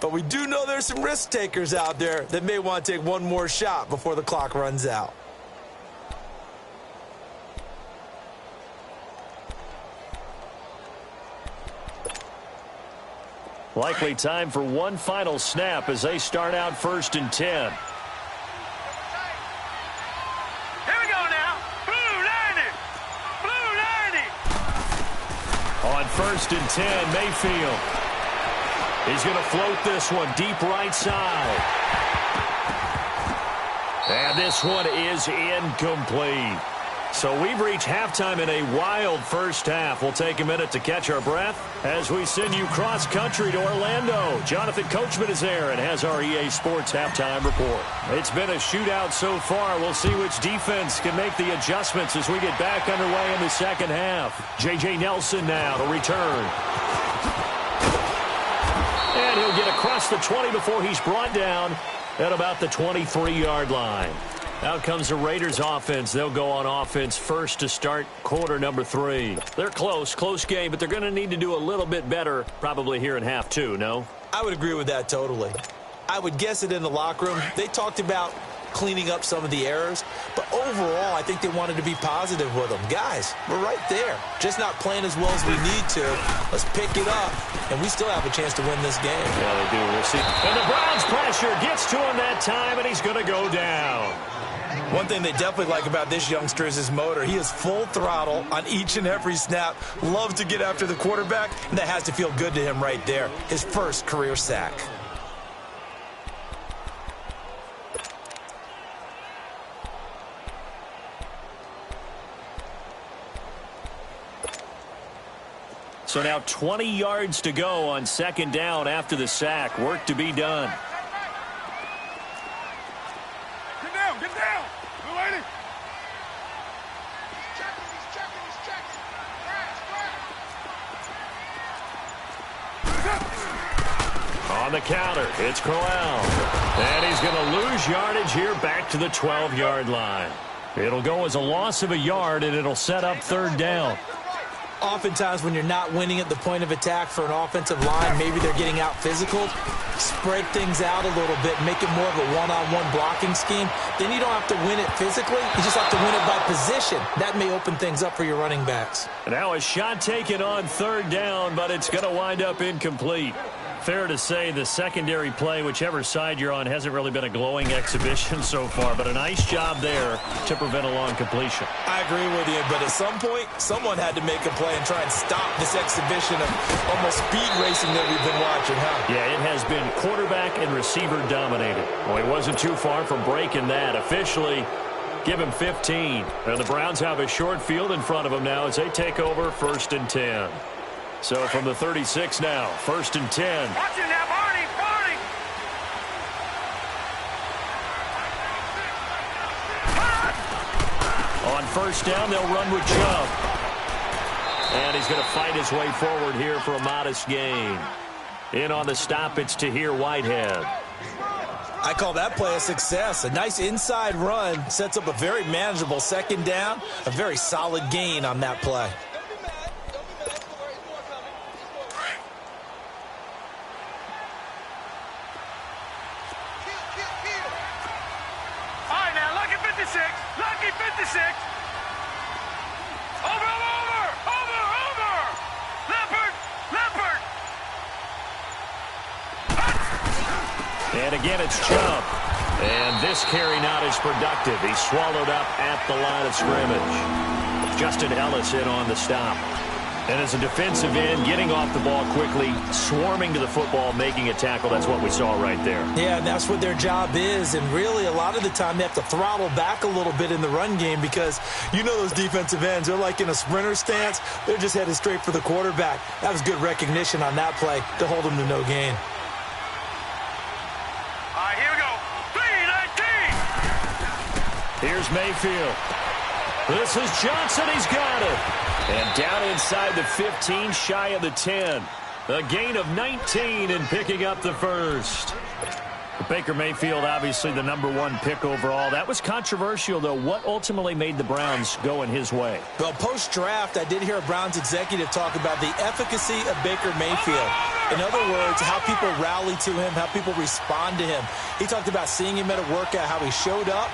But we do know there's some risk takers out there that may want to take one more shot before the clock runs out. Likely time for one final snap as they start out 1st and 10. On 1st and 10, Mayfield. He's going to float this one deep right side. And this one is incomplete. So we've reached halftime in a wild first half. We'll take a minute to catch our breath as we send you cross-country to Orlando. Jonathan Coachman is there and has our EA Sports halftime report. It's been a shootout so far. We'll see which defense can make the adjustments as we get back underway in the second half. J.J. Nelson now to return. And he'll get across the 20 before he's brought down at about the 23-yard line. Out comes the Raiders offense. They'll go on offense first to start quarter number 3. They're close game, but they're going to need to do a little bit better probably here in half 2, no? I would agree with that totally. I would guess it in the locker room. They talked about cleaning up some of the errors, but overall I think they wanted to be positive with them. Guys, we're right there. Just not playing as well as we need to. Let's pick it up, and we still have a chance to win this game. Yeah, they do. We'll see. And the Browns pressure gets to him that time, and he's going to go down. One thing they definitely like about this youngster is his motor. He is full throttle on each and every snap. Loves to get after the quarterback, and that has to feel good to him right there. His first career sack. So now 20 yards to go on 2nd down after the sack. Work to be done. Get down! Blue lady! He's checking. On the counter, it's Crowell. And he's going to lose yardage here back to the 12-yard line. It'll go as a loss of a yard, and it'll set up 3rd down. Oftentimes when you're not winning at the point of attack for an offensive line, maybe they're getting out physical, spread things out a little bit, make it more of a one-on-one blocking scheme. Then you don't have to win it physically. You just have to win it by position. That may open things up for your running backs. Now a shot taken on 3rd down, but it's going to wind up incomplete. Fair to say the secondary play, whichever side you're on, hasn't really been a glowing exhibition so far, but a nice job there to prevent a long completion. I agree with you, but at some point, someone had to make a play and try and stop this exhibition of almost speed racing that we've been watching, huh? Yeah, it has been quarterback and receiver dominated. Well, he wasn't too far from breaking that. Officially, give him 15. And the Browns have a short field in front of them now as they take over 1st and 10. So from the 36 now, 1st and 10. Watch it now, Barney! On 1st down, they'll run with Chubb. And he's going to fight his way forward here for a modest gain. In on the stop, it's Tahir Whitehead. I call that play a success. A nice inside run sets up a very manageable second down. A very solid gain on that play. All right, now, lucky 56. Lucky 56. Over. Leopard. And again, it's Chubb. And this carry not as productive. He's swallowed up at the line of scrimmage. Justin Ellis in on the stop. And as a defensive end, getting off the ball quickly, swarming to the football, making a tackle. That's what we saw right there. Yeah, and that's what their job is. And really, a lot of the time, they have to throttle back a little bit in the run game because you know those defensive ends, they're like in a sprinter stance. They're just headed straight for the quarterback. That was good recognition on that play to hold them to no gain. All right, here we go. 3-19. Here's Mayfield. This is Johnson. He's got it. And down inside the 15, shy of the 10. A gain of 19 and picking up the first. Baker Mayfield, obviously the #1 pick overall. That was controversial, though. What ultimately made the Browns go in his way? Well, post-draft, I did hear a Browns executive talk about the efficacy of Baker Mayfield. In other words, how people rally to him, how people respond to him. He talked about seeing him at a workout, how he showed up,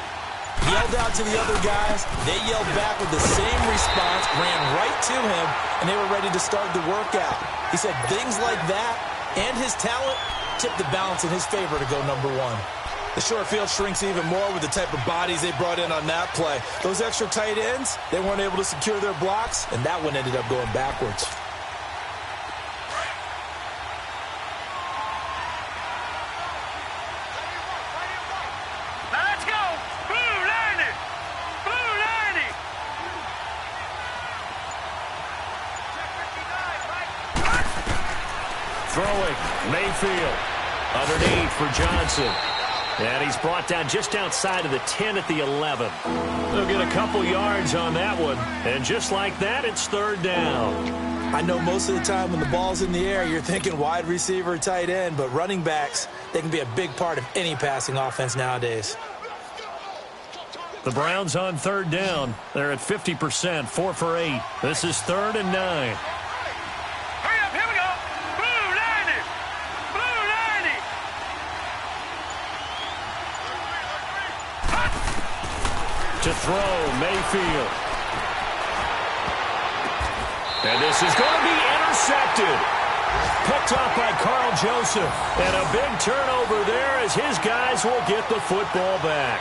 yelled out to the other guys. They yelled back with the same response, ran right to him, and they were ready to start the workout. He said things like that and his talent tipped the balance in his favor to go #1. The short field shrinks even more with the type of bodies they brought in on that play. Those extra tight ends, they weren't able to secure their blocks, and that one ended up going backwards. Throwing, Mayfield, underneath for Johnson. And he's brought down just outside of the 10 at the 11. They'll get a couple yards on that one. And just like that, it's third down. I know most of the time when the ball's in the air, you're thinking wide receiver, tight end, but running backs, they can be a big part of any passing offense nowadays. The Browns on third down. They're at 50%, 4 for 8. This is 3rd and 9. To throw, Mayfield. And this is going to be intercepted. Picked off by Carl Joseph. And a big turnover there as his guys will get the football back.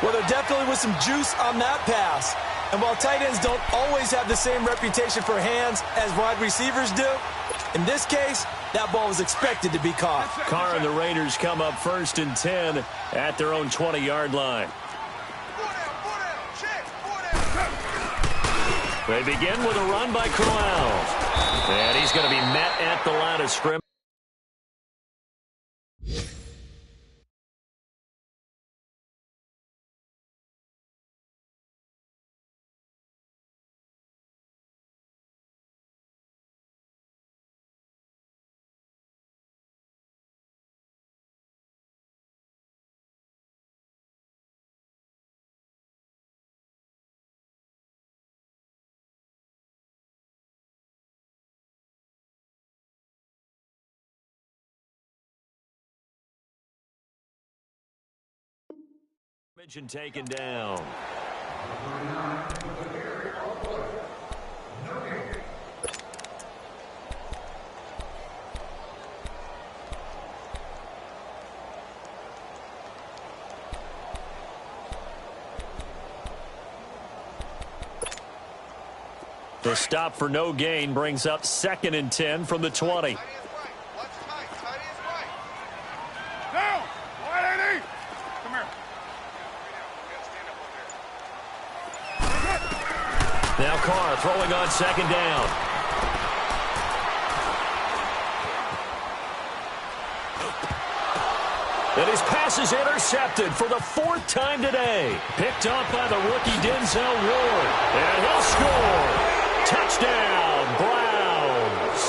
Well, there definitely was some juice on that pass. And while tight ends don't always have the same reputation for hands as wide receivers do, in this case, that ball was expected to be caught. Carr and the Raiders come up 1st and 10 at their own 20-yard line. They begin with a run by Corral. And he's going to be met at the line of scrimmage. And taken down. The stop for no gain brings up 2nd and 10 from the 20. Now Carr throwing on 2nd down. And his pass is intercepted for the 4th time today. Picked off by the rookie Denzel Ward. And he'll score. Touchdown, Browns.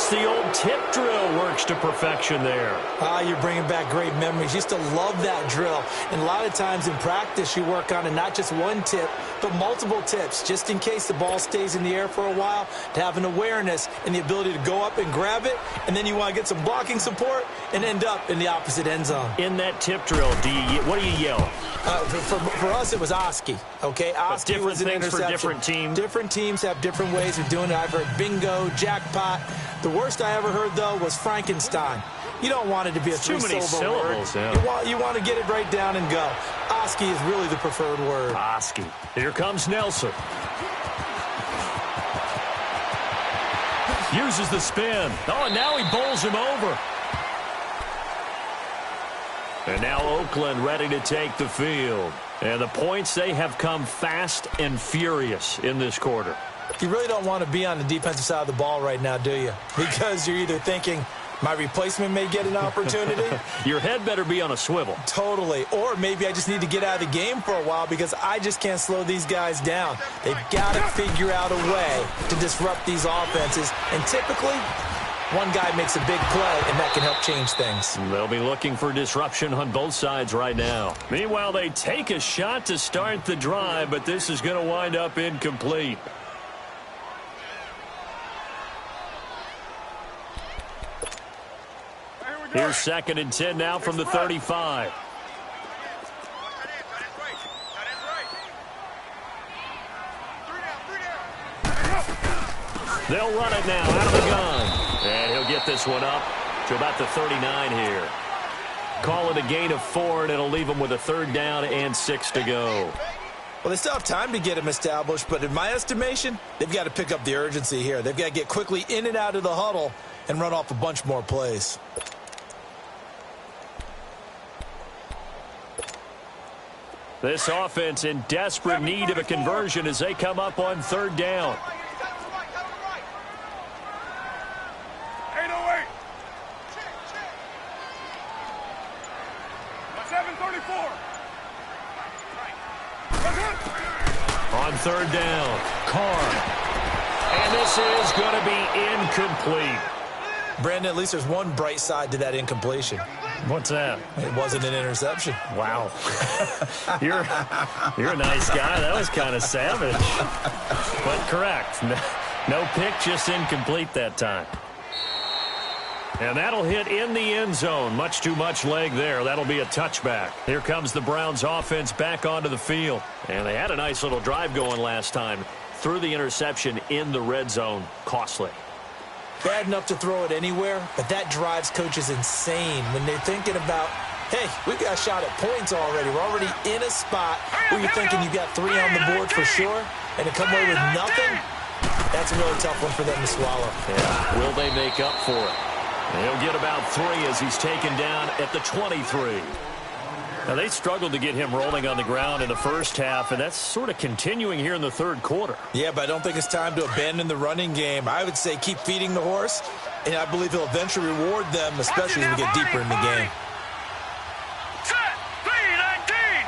guess the old tip drill works to perfection there. You're bringing back great memories. Used to love that drill. And a lot of times in practice, you work on it, not just one tip, but multiple tips, just in case the ball stays in the air for a while, to have an awareness and the ability to go up and grab it, and then you want to get some blocking support and end up in the opposite end zone. In that tip drill, what do you yell? For us, it was Oski. Okay, Oski was an interception. For different teams. Different teams have different ways of doing it. I've heard bingo, jackpot. The worst I ever heard, though, was Frankenstein. You don't want it to be a three-syllable word. Yeah. You want to get it right down and go. Oski is really the preferred word. Oski. Here comes Nelson. Uses the spin. Oh, and now he bowls him over. And now Oakland ready to take the field. And the points, they have come fast and furious in this quarter. You really don't want to be on the defensive side of the ball right now, do you? Because you're either thinking, my replacement may get an opportunity. Your head better be on a swivel. Totally. Or maybe I just need to get out of the game for a while because I just can't slow these guys down. They've got to figure out a way to disrupt these offenses. And typically, one guy makes a big play, and that can help change things. They'll be looking for disruption on both sides right now. Meanwhile, they take a shot to start the drive, but this is going to wind up incomplete. Here's 2nd and 10 now from the 35. They'll run it now out of the gun. And he'll get this one up to about the 39 here. Call it a gain of 4, and it'll leave them with a 3rd down and 6 to go. Well, they still have time to get him established, but in my estimation, they've got to pick up the urgency here. They've got to get quickly in and out of the huddle and run off a bunch more plays. This offense in desperate need of a conversion as they come up on 3rd down. 808. 734. On 3rd down, Carr. And this is going to be incomplete. Brandon, at least there's one bright side to that incompletion. What's that? It wasn't an interception. Wow. You're a nice guy. That was kind of savage. But correct. No pick, just incomplete that time. And that'll hit in the end zone. Much too much leg there. That'll be a touchback. Here comes the Browns offense back onto the field. And they had a nice little drive going last time. Threw the interception in the red zone. Costly. Bad enough to throw it anywhere, but that drives coaches insane when they're thinking about, hey, we've got a shot at points already. We're already in a spot where you're thinking you've got 3 on the board for sure, and to come away with nothing, that's a really tough one for them to swallow. Yeah. Will they make up for it? He'll get about 3 as he's taken down at the 23. Now, they struggled to get him rolling on the ground in the first half, and that's sort of continuing here in the 3rd quarter. Yeah, but I don't think it's time to abandon the running game. I would say keep feeding the horse, and I believe he'll eventually reward them, especially as we get deeper in the game. Set. 319.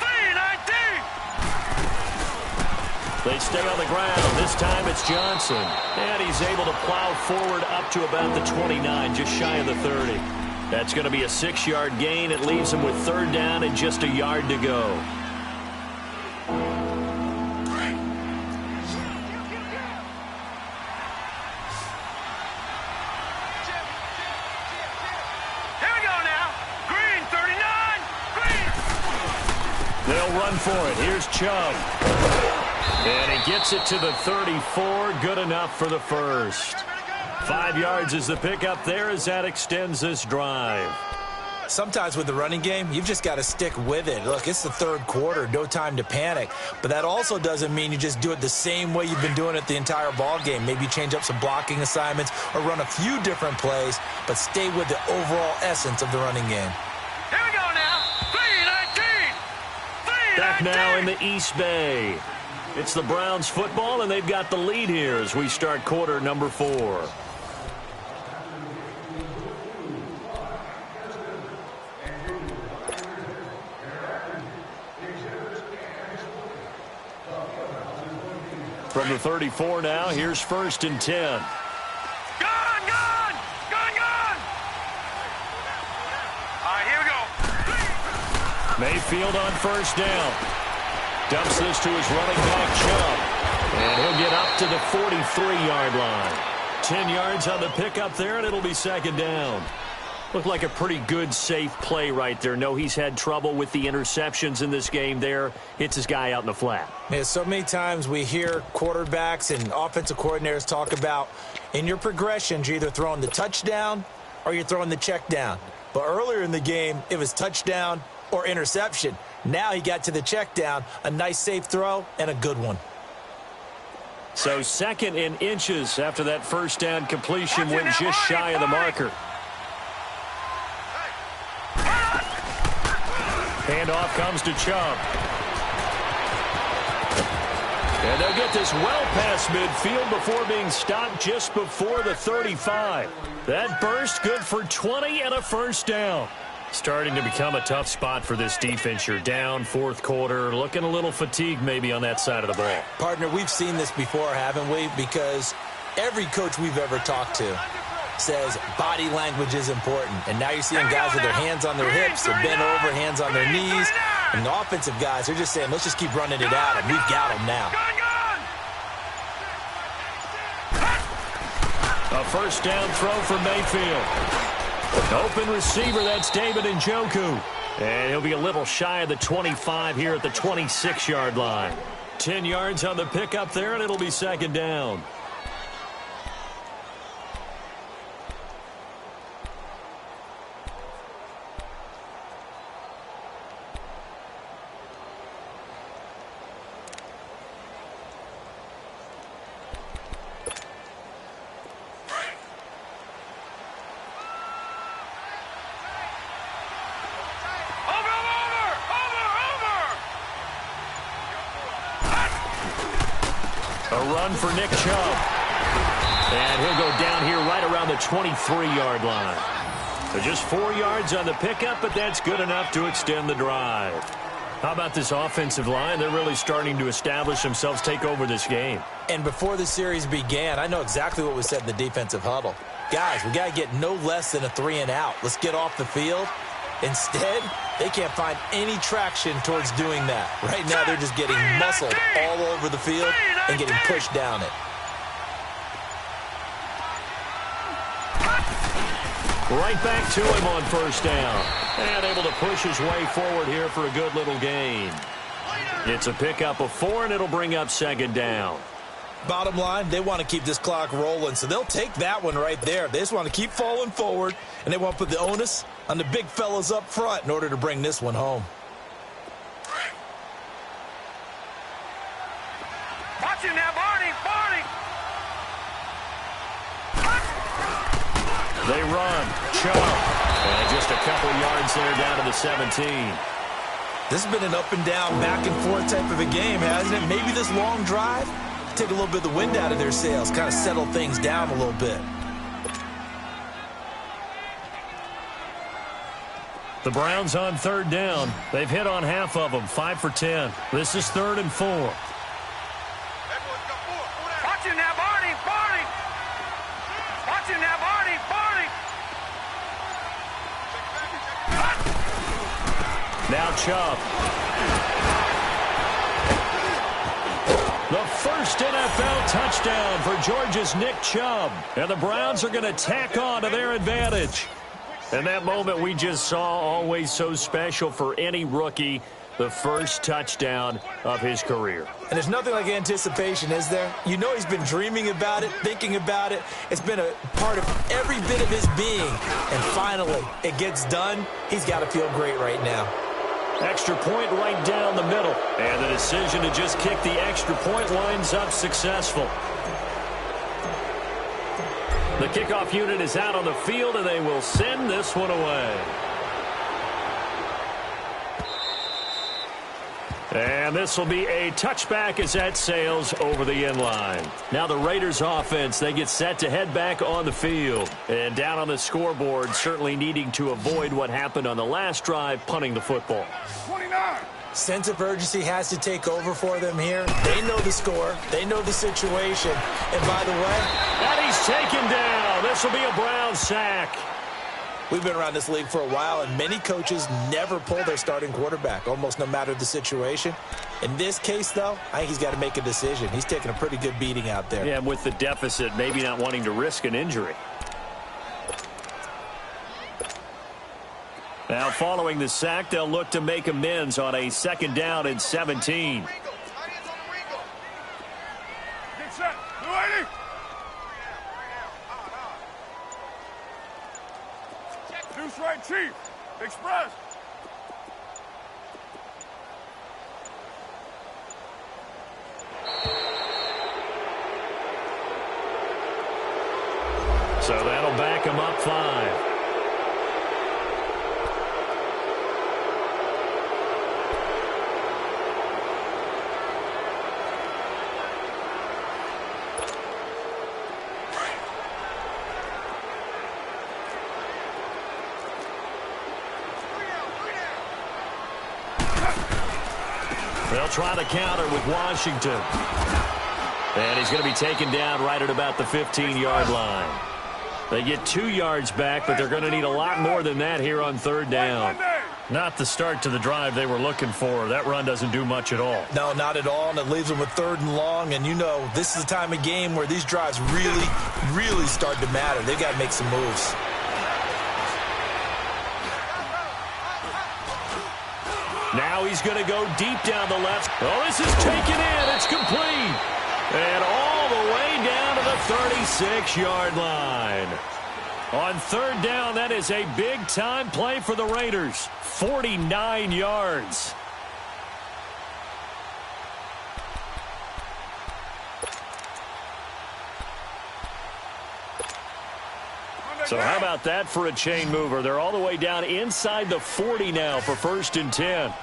319. They stay on the ground. This time it's Johnson. And he's able to plow forward up to about the 29, just shy of the 30. That's going to be a 6-yard gain. It leaves him with 3rd down and just a yard to go. Here we go now. Green, 39. Green. They'll run for it. Here's Chubb. And he gets it to the 34. Good enough for the 1st. 5 yards is the pickup there as that extends this drive. Sometimes with the running game, you've just got to stick with it. Look, it's the 3rd quarter, no time to panic. But that also doesn't mean you just do it the same way you've been doing it the entire ball game. Maybe change up some blocking assignments or run a few different plays, but stay with the overall essence of the running game. Here we go now. 319. 319. Back now in the East Bay. It's the Browns football, and they've got the lead here as we start quarter number 4. From the 34 now, here's 1st and 10. Gun Mayfield on first down. Dumps this to his running back, Chubb. And he'll get up to the 43-yard line. 10 yards on the pickup there, and it'll be second down. Looked like a pretty good, safe play right there. No, he's had trouble with the interceptions in this game there. Hits his guy out in the flat. Yeah, so many times we hear quarterbacks and offensive coordinators talk about in your progressions, you're either throwing the touchdown or you're throwing the check down. But earlier in the game, it was touchdown or interception. Now he got to the check down, a nice safe throw, and a good one. So second in inches after that first down completion went just shy of the marker. Handoff comes to Chubb. And they'll get this well past midfield before being stopped just before the 35. That burst good for 20 and a first down. Starting to become a tough spot for this defense. You're down fourth quarter, looking a little fatigued maybe on that side of the ball. Partner, we've seen this before, haven't we? Because every coach we've ever talked to says body language is important. And now you're seeing guys with their hands on their hips, they're bent over, hands on their knees. And the offensive guys, they're just saying, let's just keep running it out, and we've got them now. A first down throw for Mayfield. Open receiver, that's David Njoku. And he'll be a little shy of the 25 here at the 26-yard line. 10 yards on the pickup there, and it'll be second down. For Nick Chubb. And he'll go down here right around the 23-yard line. So just 4 yards on the pickup, but that's good enough to extend the drive. How about this offensive line? They're really starting to establish themselves, take over this game. And before the series began, I know exactly what was said in the defensive huddle. Guys, we got to get no less than a 3-and-out. Let's get off the field. Instead, they can't find any traction towards doing that. Right now, they're just getting muscled all over the field and getting pushed down it. Right back to him on first down. And able to push his way forward here for a good little gain. It's a pickup of 4, and it'll bring up second down. Bottom line, they want to keep this clock rolling, so they'll take that one right there. They just want to keep falling forward, and they want to put the onus on the big fellas up front in order to bring this one home. Watch him now, Barney! They run. Chubb. And just a couple yards there down to the 17. This has been an up and down, back and forth type of a game, hasn't it? Maybe this long drive take a little bit of the wind out of their sails, kind of settle things down a little bit. The Browns on third down. They've hit on half of them, 5 for 10. This is 3rd and 4. Watch him now, Barney! Watch him now, Barney! Now Chubb. The first NFL touchdown for Georgia's Nick Chubb. And the Browns are going to tack on to their advantage. And that moment we just saw, always so special for any rookie, the first touchdown of his career. And there's nothing like anticipation, is there? You know he's been dreaming about it, thinking about it. It's been a part of every bit of his being. And finally, it gets done. He's got to feel great right now. Extra point right down the middle. And the decision to just kick the extra point winds up successful. The kickoff unit is out on the field, and they will send this one away. And this will be a touchback as that sails over the end line. Now the Raiders offense, they get set to head back on the field. And down on the scoreboard, certainly needing to avoid what happened on the last drive, punting the football. 29. Sense of urgency has to take over for them here. They know the score. They know the situation. And by the way, and he's taken down. This will be a Brown sack. We've been around this league for a while, and many coaches never pull their starting quarterback, almost no matter the situation. In this case, though, I think he's got to make a decision. He's taking a pretty good beating out there. Yeah, with the deficit, maybe not wanting to risk an injury. Now, following the sack, they'll look to make amends on a 2nd down and 17. Get set. You ready? Deuce right, Chief. Express. So that'll back him up 5. They'll try to counter with Washington. And he's going to be taken down right at about the 15-yard line. They get 2 yards back, but they're going to need a lot more than that here on 3rd down. Not the start to the drive they were looking for. That run doesn't do much at all. No, not at all, and it leaves them with 3rd and long. And you know, this is the time of game where these drives really start to matter. They've got to make some moves. Now he's going to go deep down the left. Oh, this is taken in. It's complete. And all the way down to the 36-yard line. On 3rd down, that is a big-time play for the Raiders. 49 yards. So how about that for a chain mover? They're all the way down inside the 40 now for 1st and 10.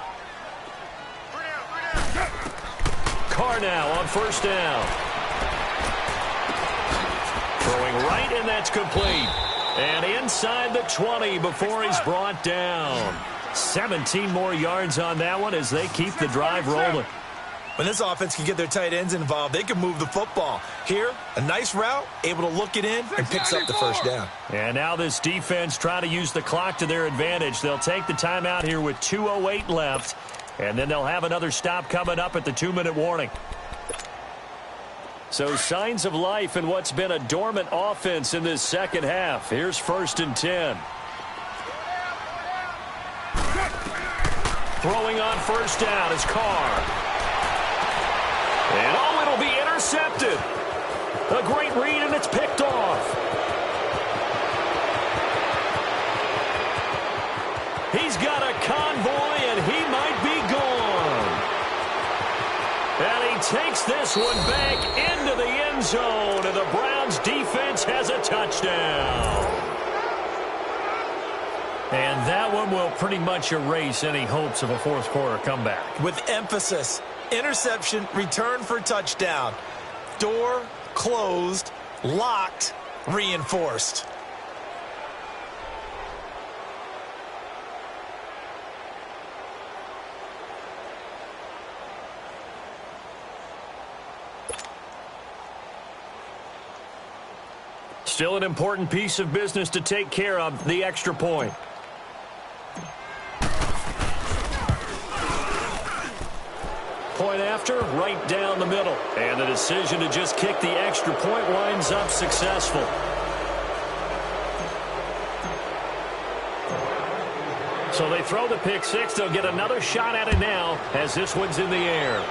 Carr now on 1st down. Throwing right, and that's complete. And inside the 20 before he's brought down. 17 more yards on that one as they keep the drive rolling. When this offense can get their tight ends involved, they can move the football. Here, a nice route, able to look it in, and picks up the 1st down. And now this defense trying to use the clock to their advantage. They'll take the timeout here with 2:08 left, and then they'll have another stop coming up at the 2-minute warning. So signs of life in what's been a dormant offense in this 2nd half. Here's 1st and 10. Throwing on 1st down is Carr. And oh, it'll be intercepted. A great read, and it's picked off. He's got a convoy, and he might be gone. And he takes this one back into the end zone, and the Browns defense has a touchdown. And that one will pretty much erase any hopes of a 4th quarter comeback. With emphasis. Interception, return for touchdown. Door closed, locked, reinforced. Still an important piece of business to take care of, the extra point. Point after, right down the middle. And the decision to just kick the extra point winds up successful. So they throw the pick 6. They'll get another shot at it now as this one's in the air.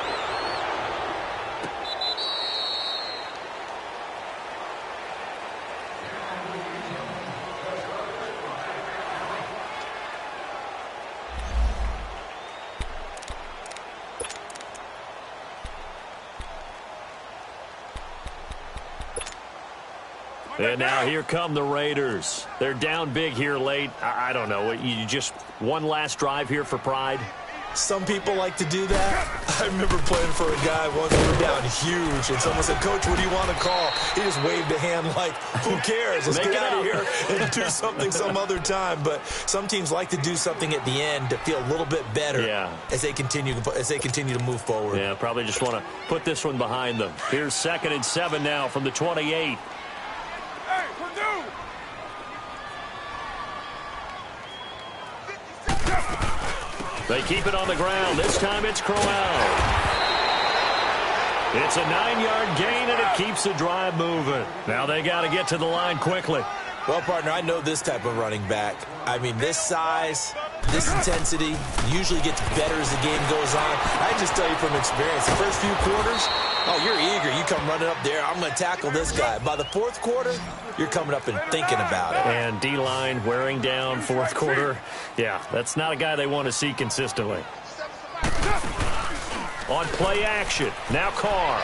And now here come the Raiders. They're down big here late. I don't know. You just one last drive here for pride? Some people like to do that. I remember playing for a guy once. We were down huge, and someone said, "Coach, what do you want to call?" He just waved a hand like, "Who cares? Let's get out of here and do something some other time." But some teams like to do something at the end to feel a little bit better as they continue to move forward. Yeah, probably just want to put this one behind them. Here's 2nd and 7 now from the 28. They keep it on the ground. This time it's Crowell. It's a 9-yard gain, and it keeps the drive moving. Now they got to get to the line quickly. Well, partner, I know this type of running back. I mean, this size, this intensity usually gets better as the game goes on. I just tell you from experience, the first few quarters, oh, you're eager. You come running up there, I'm going to tackle this guy. By the fourth quarter, you're coming up and thinking about it. And D-line wearing down fourth quarter. Yeah, that's not a guy they want to see consistently. On play action, now Carr.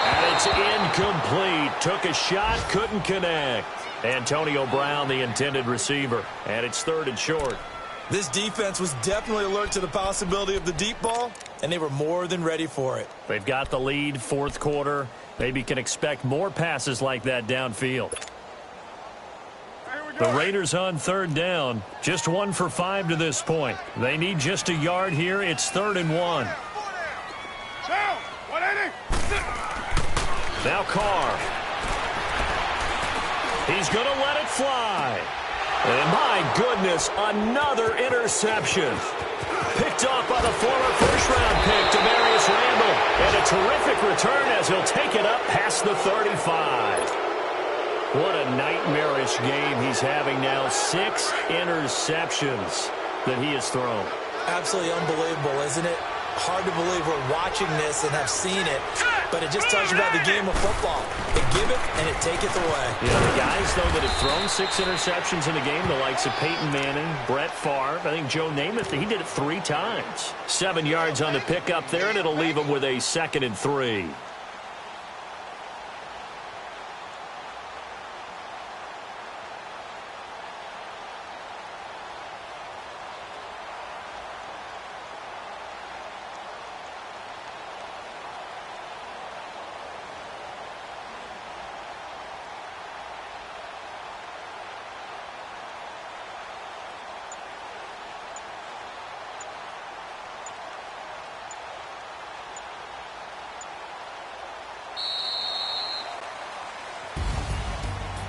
And it's incomplete. Took a shot, couldn't connect. Antonio Brown, the intended receiver. And it's 3rd and short. This defense was definitely alert to the possibility of the deep ball, and they were more than ready for it. They've got the lead, fourth quarter. Maybe can expect more passes like that downfield. The Raiders on 3rd down. Just 1 for 5 to this point. They need just a yard here. It's 3rd and 1. Now Carr. He's going to let it fly. And my goodness, another interception. Picked off by the former first-round pick, Demarius Randall. And a terrific return as he'll take it up past the 35. What a nightmarish game he's having now. 6 interceptions that he has thrown. Absolutely unbelievable, isn't it? Hard to believe we're watching this and have seen it, but it just tells you about the game of football. It give it and it taketh away. Yeah, the guys, though, that have thrown 6 interceptions in a game, the likes of Peyton Manning, Brett Favre, I think Joe Namath, he did it 3 times. 7 yards on the pickup there, and it'll leave him with a 2nd and 3.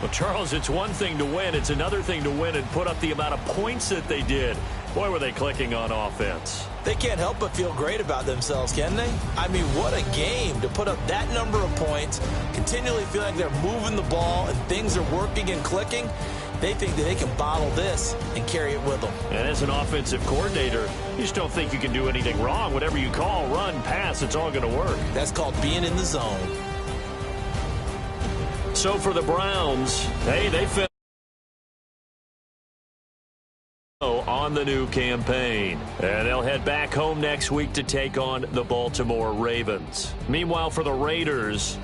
Well, Charles, it's one thing to win. It's another thing to win and put up the amount of points that they did. Boy, were they clicking on offense. They can't help but feel great about themselves, can they? I mean, what a game to put up that number of points, continually feeling like they're moving the ball and things are working and clicking. They think that they can bottle this and carry it with them. And as an offensive coordinator, you just don't think you can do anything wrong. Whatever you call, run, pass, it's all going to work. That's called being in the zone. So for the Browns, hey, they finished on the new campaign. And they'll head back home next week to take on the Baltimore Ravens. Meanwhile, for the Raiders,